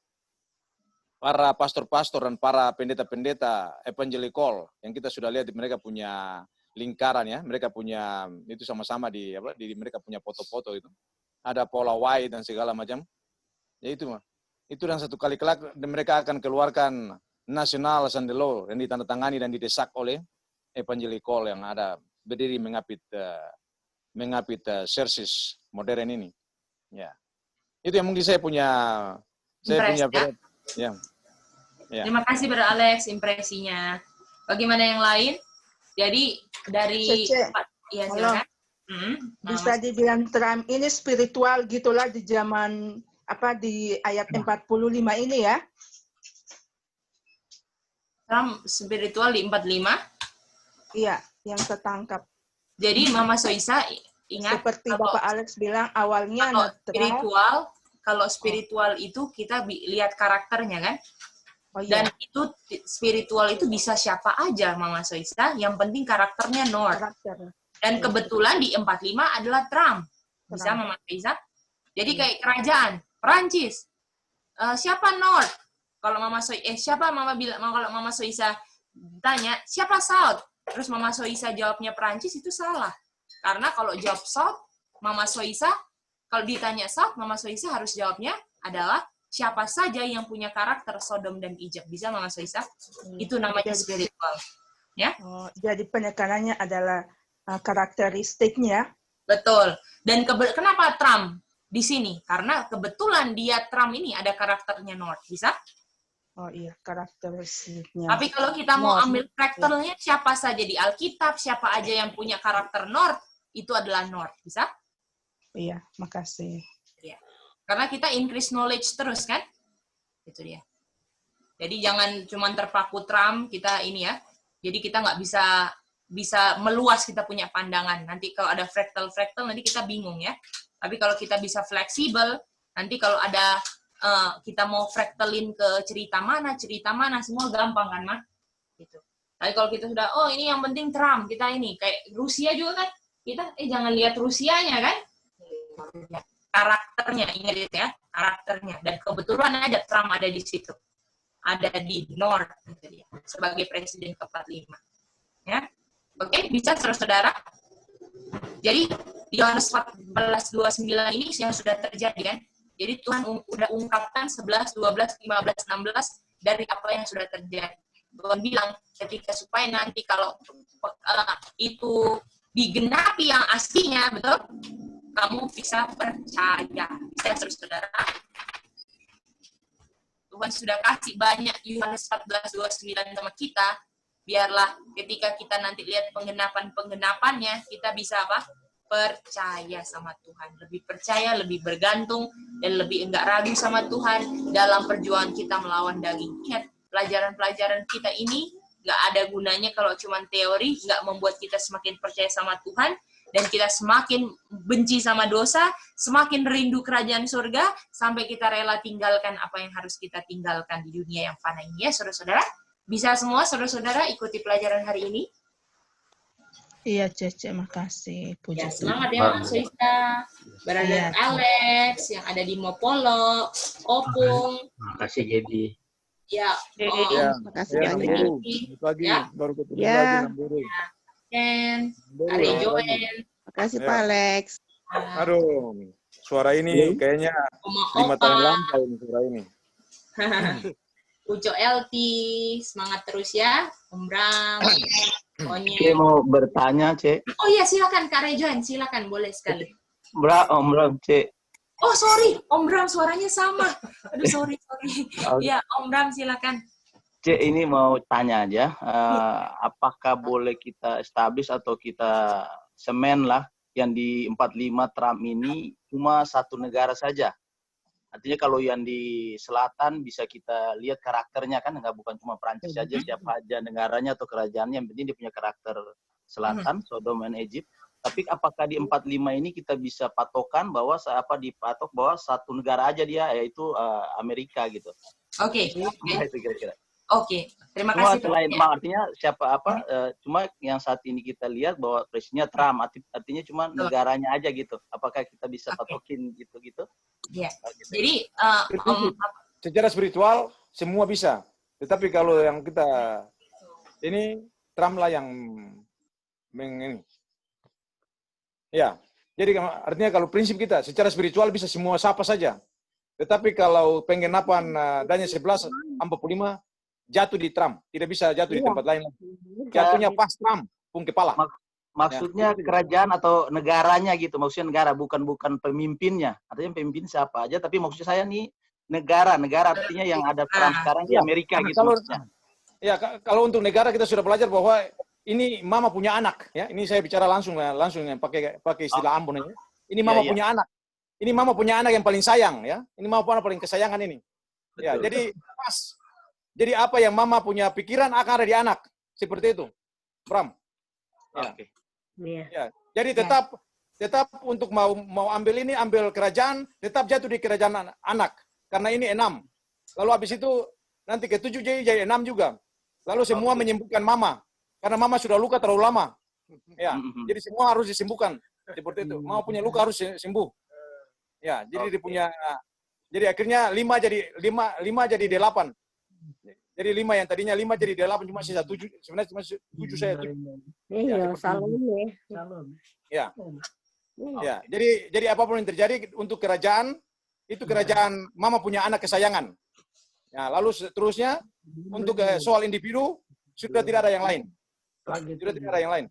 pastor-pastor dan para pendeta-pendeta evangelikal yang kita sudah lihat mereka punya lingkaran, ya, mereka punya itu sama-sama di mereka punya foto-foto itu. Ada Paula White dan segala macam. Ya itu mah. Itu dan satu kali kelak mereka akan keluarkan national Sunday law yang ditandatangani dan didesak oleh evangelikal yang ada berdiri mengapit churches modern ini. Ya. Itu yang mungkin saya punya ya. Terima kasih Brother Alex impresinya. Bagaimana yang lain? Jadi dari ya silakan. Bisa dibilang Trump ini spiritual gitulah di zaman di ayat 45 ini ya. Trump spiritual di 45? Iya, yang tertangkap. Jadi Mama Soisa ingat seperti Bapak Alex bilang awalnya kalau spiritual itu kita lihat karakternya kan. Oh, iya. Dan itu spiritual itu bisa siapa aja Mama Soisa, yang penting karakternya North. Dan kebetulan di 45 adalah Trump. Bisa Mama Soisa? Jadi kayak kerajaan Perancis. Siapa North? Kalau Mama Soisa siapa Mama bilang, kalau Mama Soisa tanya, siapa South? terus Mama Soisa jawabnya Perancis, itu salah. Karena kalau jawab South, Mama Soisa, kalau ditanya South, Mama Soisa harus jawabnya adalah siapa saja yang punya karakter Sodom dan Egypt. Bisa Mama Soisa? Itu namanya spiritual. Ya? Oh, jadi penekanannya adalah karakteristiknya. Betul. Dan kenapa Trump di sini? Karena kebetulan dia Trump ini ada karakternya North. Bisa? Oh iya, karakteristiknya. Tapi kalau kita mau ambil karakternya, siapa saja di Alkitab, siapa aja yang punya karakter North, itu adalah North. Bisa? Iya, makasih. Iya. Karena kita increase knowledge terus, kan? Itu dia. Jadi jangan cuma terpaku Trump, kita ini ya. Jadi kita nggak bisa meluas kita punya pandangan. Nanti kalau ada fractal, nanti kita bingung ya. Tapi kalau kita bisa fleksibel, nanti kalau ada kita mau fractalin ke cerita mana, semua gampang kan, Mah? Gitu. Tapi kalau kita sudah, oh ini yang penting Trump, kita ini. Kayak Rusia juga kan, kita, jangan lihat Rusianya kan. Karakternya, ingat itu ya, karakternya. Dan kebetulan ada Trump ada di situ. Ada di North, gitu dia, sebagai presiden ke-45. Ya. Oke, bisa saudara-saudara? Jadi, di Yohanes 14:29 ini yang sudah terjadi kan? Jadi Tuhan udah ungkapkan 11, 12, 15, 16 dari apa yang sudah terjadi. Tuhan bilang ketika supaya nanti kalau itu digenapi yang aslinya, betul? Kamu bisa percaya. Bisa saudara. Tuhan sudah kasih banyak Yohanes 14:29 sama kita. Biarlah ketika kita nanti lihat penggenapan-penggenapannya, kita bisa apa? Percaya sama Tuhan, lebih percaya, lebih bergantung, dan lebih enggak ragu sama Tuhan dalam perjuangan kita melawan daging. Ingat, pelajaran-pelajaran kita ini enggak ada gunanya kalau cuma teori, enggak membuat kita semakin percaya sama Tuhan, dan kita semakin benci sama dosa, semakin rindu kerajaan surga, sampai kita rela tinggalkan apa yang harus kita tinggalkan di dunia yang fana ini. Ya, saudara-saudara? Bisa semua saudara-saudara ikuti pelajaran hari ini? Iya, Cece, makasih. Puji Ya, Tuhan. semangat ya, Mas Soisa, Brother Alex, yang ada di Mopolo, Opung. Makasih, Jadi. Ya, Makasih ya, banyak. Pagi, Ya. baru ketemu Ya. lagi, Namburu. Ken, Namburu, Are lagi. Joen, Makasih Ya. Pak Alex. Aduh, suara ini kayaknya 5 tahun lampau ini suara ini. Uco Elti, semangat terus ya, Om Bram, Saya mau bertanya, Cek. Oh iya, silakan Kak Rejoen, silakan, boleh sekali. Om Bram, Cek. Oh sorry, Om Bram suaranya sama. Aduh sorry. Oh. Ya, Om Bram silakan. Cek, ini mau tanya aja. Apakah boleh kita establish atau kita semen lah yang di 45 Trump ini cuma satu negara saja? Artinya kalau yang di selatan bisa kita lihat karakternya kan, nggak bukan cuma Prancis saja, siapa aja negaranya atau kerajaannya, yang penting dia punya karakter selatan, Sodom dan Egypt. Tapi apakah di 45 ini kita bisa patokan bahwa dipatok bahwa satu negara aja dia, yaitu Amerika gitu? Oke. Nah, itu kira-kira. Oke, terima Cuma kasih. selain artinya cuma yang saat ini kita lihat bahwa presidennya Trump, artinya cuma negaranya aja gitu. Apakah kita bisa patokin gitu-gitu? Ya. Jadi Secara spiritual semua bisa. Tetapi kalau yang kita ini Trump lah yang ini. Ya. Jadi artinya kalau prinsip kita secara spiritual bisa semua siapa saja. Tetapi kalau penggenapan Daniel 11:45 jatuh di Trump, tidak bisa jatuh di tempat lain. Jatuhnya pas Trump, pung kepala. Maksudnya kerajaan atau negaranya gitu, maksudnya negara, bukan pemimpinnya. Artinya pemimpin siapa aja, tapi maksud saya nih negara artinya yang ada Trump sekarang di Amerika gitu. Kalau untuk negara kita sudah belajar bahwa ini mama punya anak, ya. Ini saya bicara langsung pakai istilah Ambon ya. Ini mama punya anak. Ini mama punya anak yang paling sayang, ya. Ini mama paling kesayangan ini. Ya, jadi pas. Jadi apa yang mama punya pikiran akan ada di anak. Seperti itu. Bram. Ya. Oke. Ya. Jadi tetap untuk mau ambil kerajaan, tetap jatuh di kerajaan anak. Karena ini 6. Lalu habis itu nanti ke-7 jadi 6 juga. Lalu semua menyembuhkan mama. Karena mama sudah luka terlalu lama. Ya. Jadi semua harus disembuhkan. Seperti itu. Mama punya luka harus sembuh. Ya, jadi dia punya, jadi akhirnya 5 jadi 8. Jadi 5 yang tadinya 5 jadi 8 cuma sisa 7. Sebenarnya cuma 7 saya. Iya, salon ya. Ya. Ya, jadi apapun yang terjadi untuk kerajaan itu kerajaan mama punya anak kesayangan. Ya, lalu seterusnya untuk soal individu sudah tidak ada yang lain. Sudah tidak ada yang lain.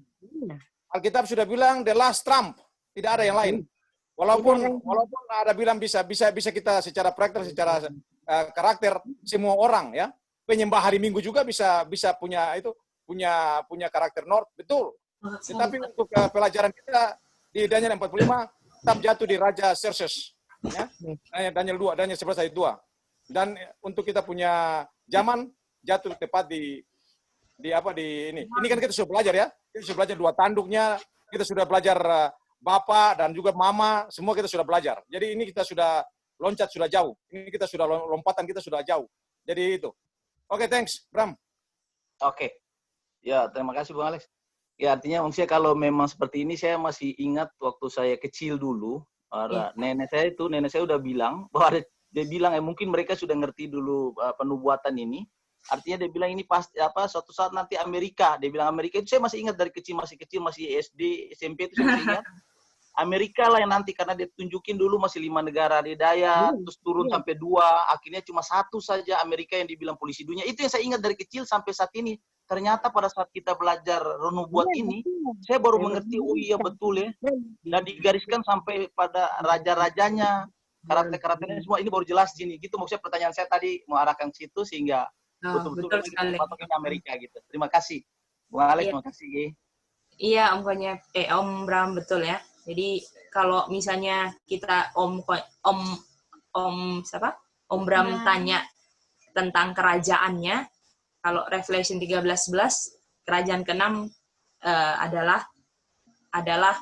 Alkitab sudah bilang the last trump, tidak ada yang lain. Walaupun ada bilang bisa kita secara praktek, secara karakter semua orang ya. Penyembah hari Minggu juga bisa punya karakter North, betul. Tetapi untuk pelajaran kita di Daniel 45 tetap jatuh di Raja Xerxes. Ya. Daniel 2, Daniel 11 ayat 2. Dan untuk kita punya zaman jatuh tepat di ini. Ini kan kita sudah belajar ya. Kita sudah belajar 2 tanduknya, kita sudah belajar bapak dan juga mama, semua kita sudah belajar. Jadi ini kita sudah loncat sudah jauh. Ini kita sudah lompatan kita sudah jauh. Jadi itu. Oke, thanks, Bram. Oke. Ya, terima kasih Bang Alex. Ya, artinya maksudnya kalau memang seperti ini, saya masih ingat waktu saya kecil dulu, nenek saya udah bilang, bahwa dia bilang mungkin mereka sudah ngerti dulu penubuatan ini. Artinya dia bilang ini pasti suatu saat nanti Amerika. Dia bilang Amerika itu saya masih ingat dari kecil, masih SD, SMP itu saya masih ingat. Amerika lah yang nanti, karena dia tunjukin dulu masih 5 negara adidaya, terus turun sampai 2, akhirnya cuma 1 saja Amerika yang dibilang polisi dunia. Itu yang saya ingat dari kecil sampai saat ini. Ternyata pada saat kita belajar nubuat ini, saya baru mengerti, oh iya betul ya. Dan digariskan sampai pada raja-rajanya, karakter-karakternya semua, ini baru jelas di sini. Gitu maksudnya pertanyaan saya tadi mengarahkan ke situ sehingga betul-betul kita Amerika gitu. Terima kasih. Bang Alex, terima kasih. Iya, Om Bram, betul ya. Jadi kalau misalnya kita Om Bram tanya tentang kerajaannya, kalau Revelation 13:11 kerajaan ke-6 adalah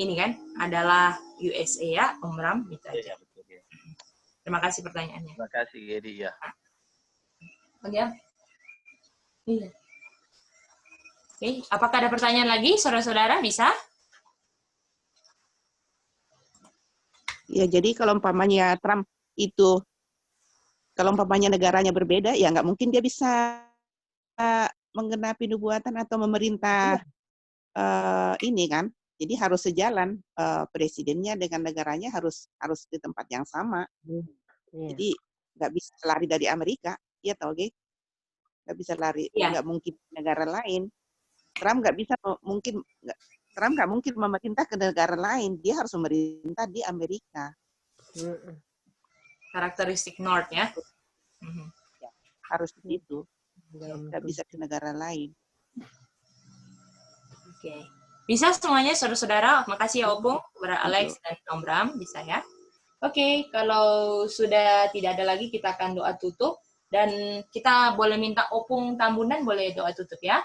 ini kan, adalah USA ya, Om Bram, gitu aja. Terima kasih pertanyaannya. Terima kasih, Gedi ya. Oke. Iya. Oke, apakah ada pertanyaan lagi, saudara-saudara? Bisa? Ya, jadi kalau umpamanya Trump itu, kalau umpamanya negaranya berbeda, ya nggak mungkin dia bisa menggenapi nubuatan atau memerintah ini kan. Jadi harus sejalan, presidennya dengan negaranya harus di tempat yang sama. Jadi nggak bisa lari dari Amerika, ya tau gak? Nggak bisa lari, nggak mungkin negara lain. Trump nggak mungkin memerintah ke negara lain, dia harus memerintah di Amerika. Karakteristik North ya. Ya, harus begitu, nggak bisa ke negara lain. Oke. Bisa semuanya saudara-saudara, makasih ya Opung, kepada Alex dan Om Bram, bisa ya. Oke, kalau sudah tidak ada lagi kita akan doa tutup dan kita boleh minta Opung Tambunan boleh doa tutup ya.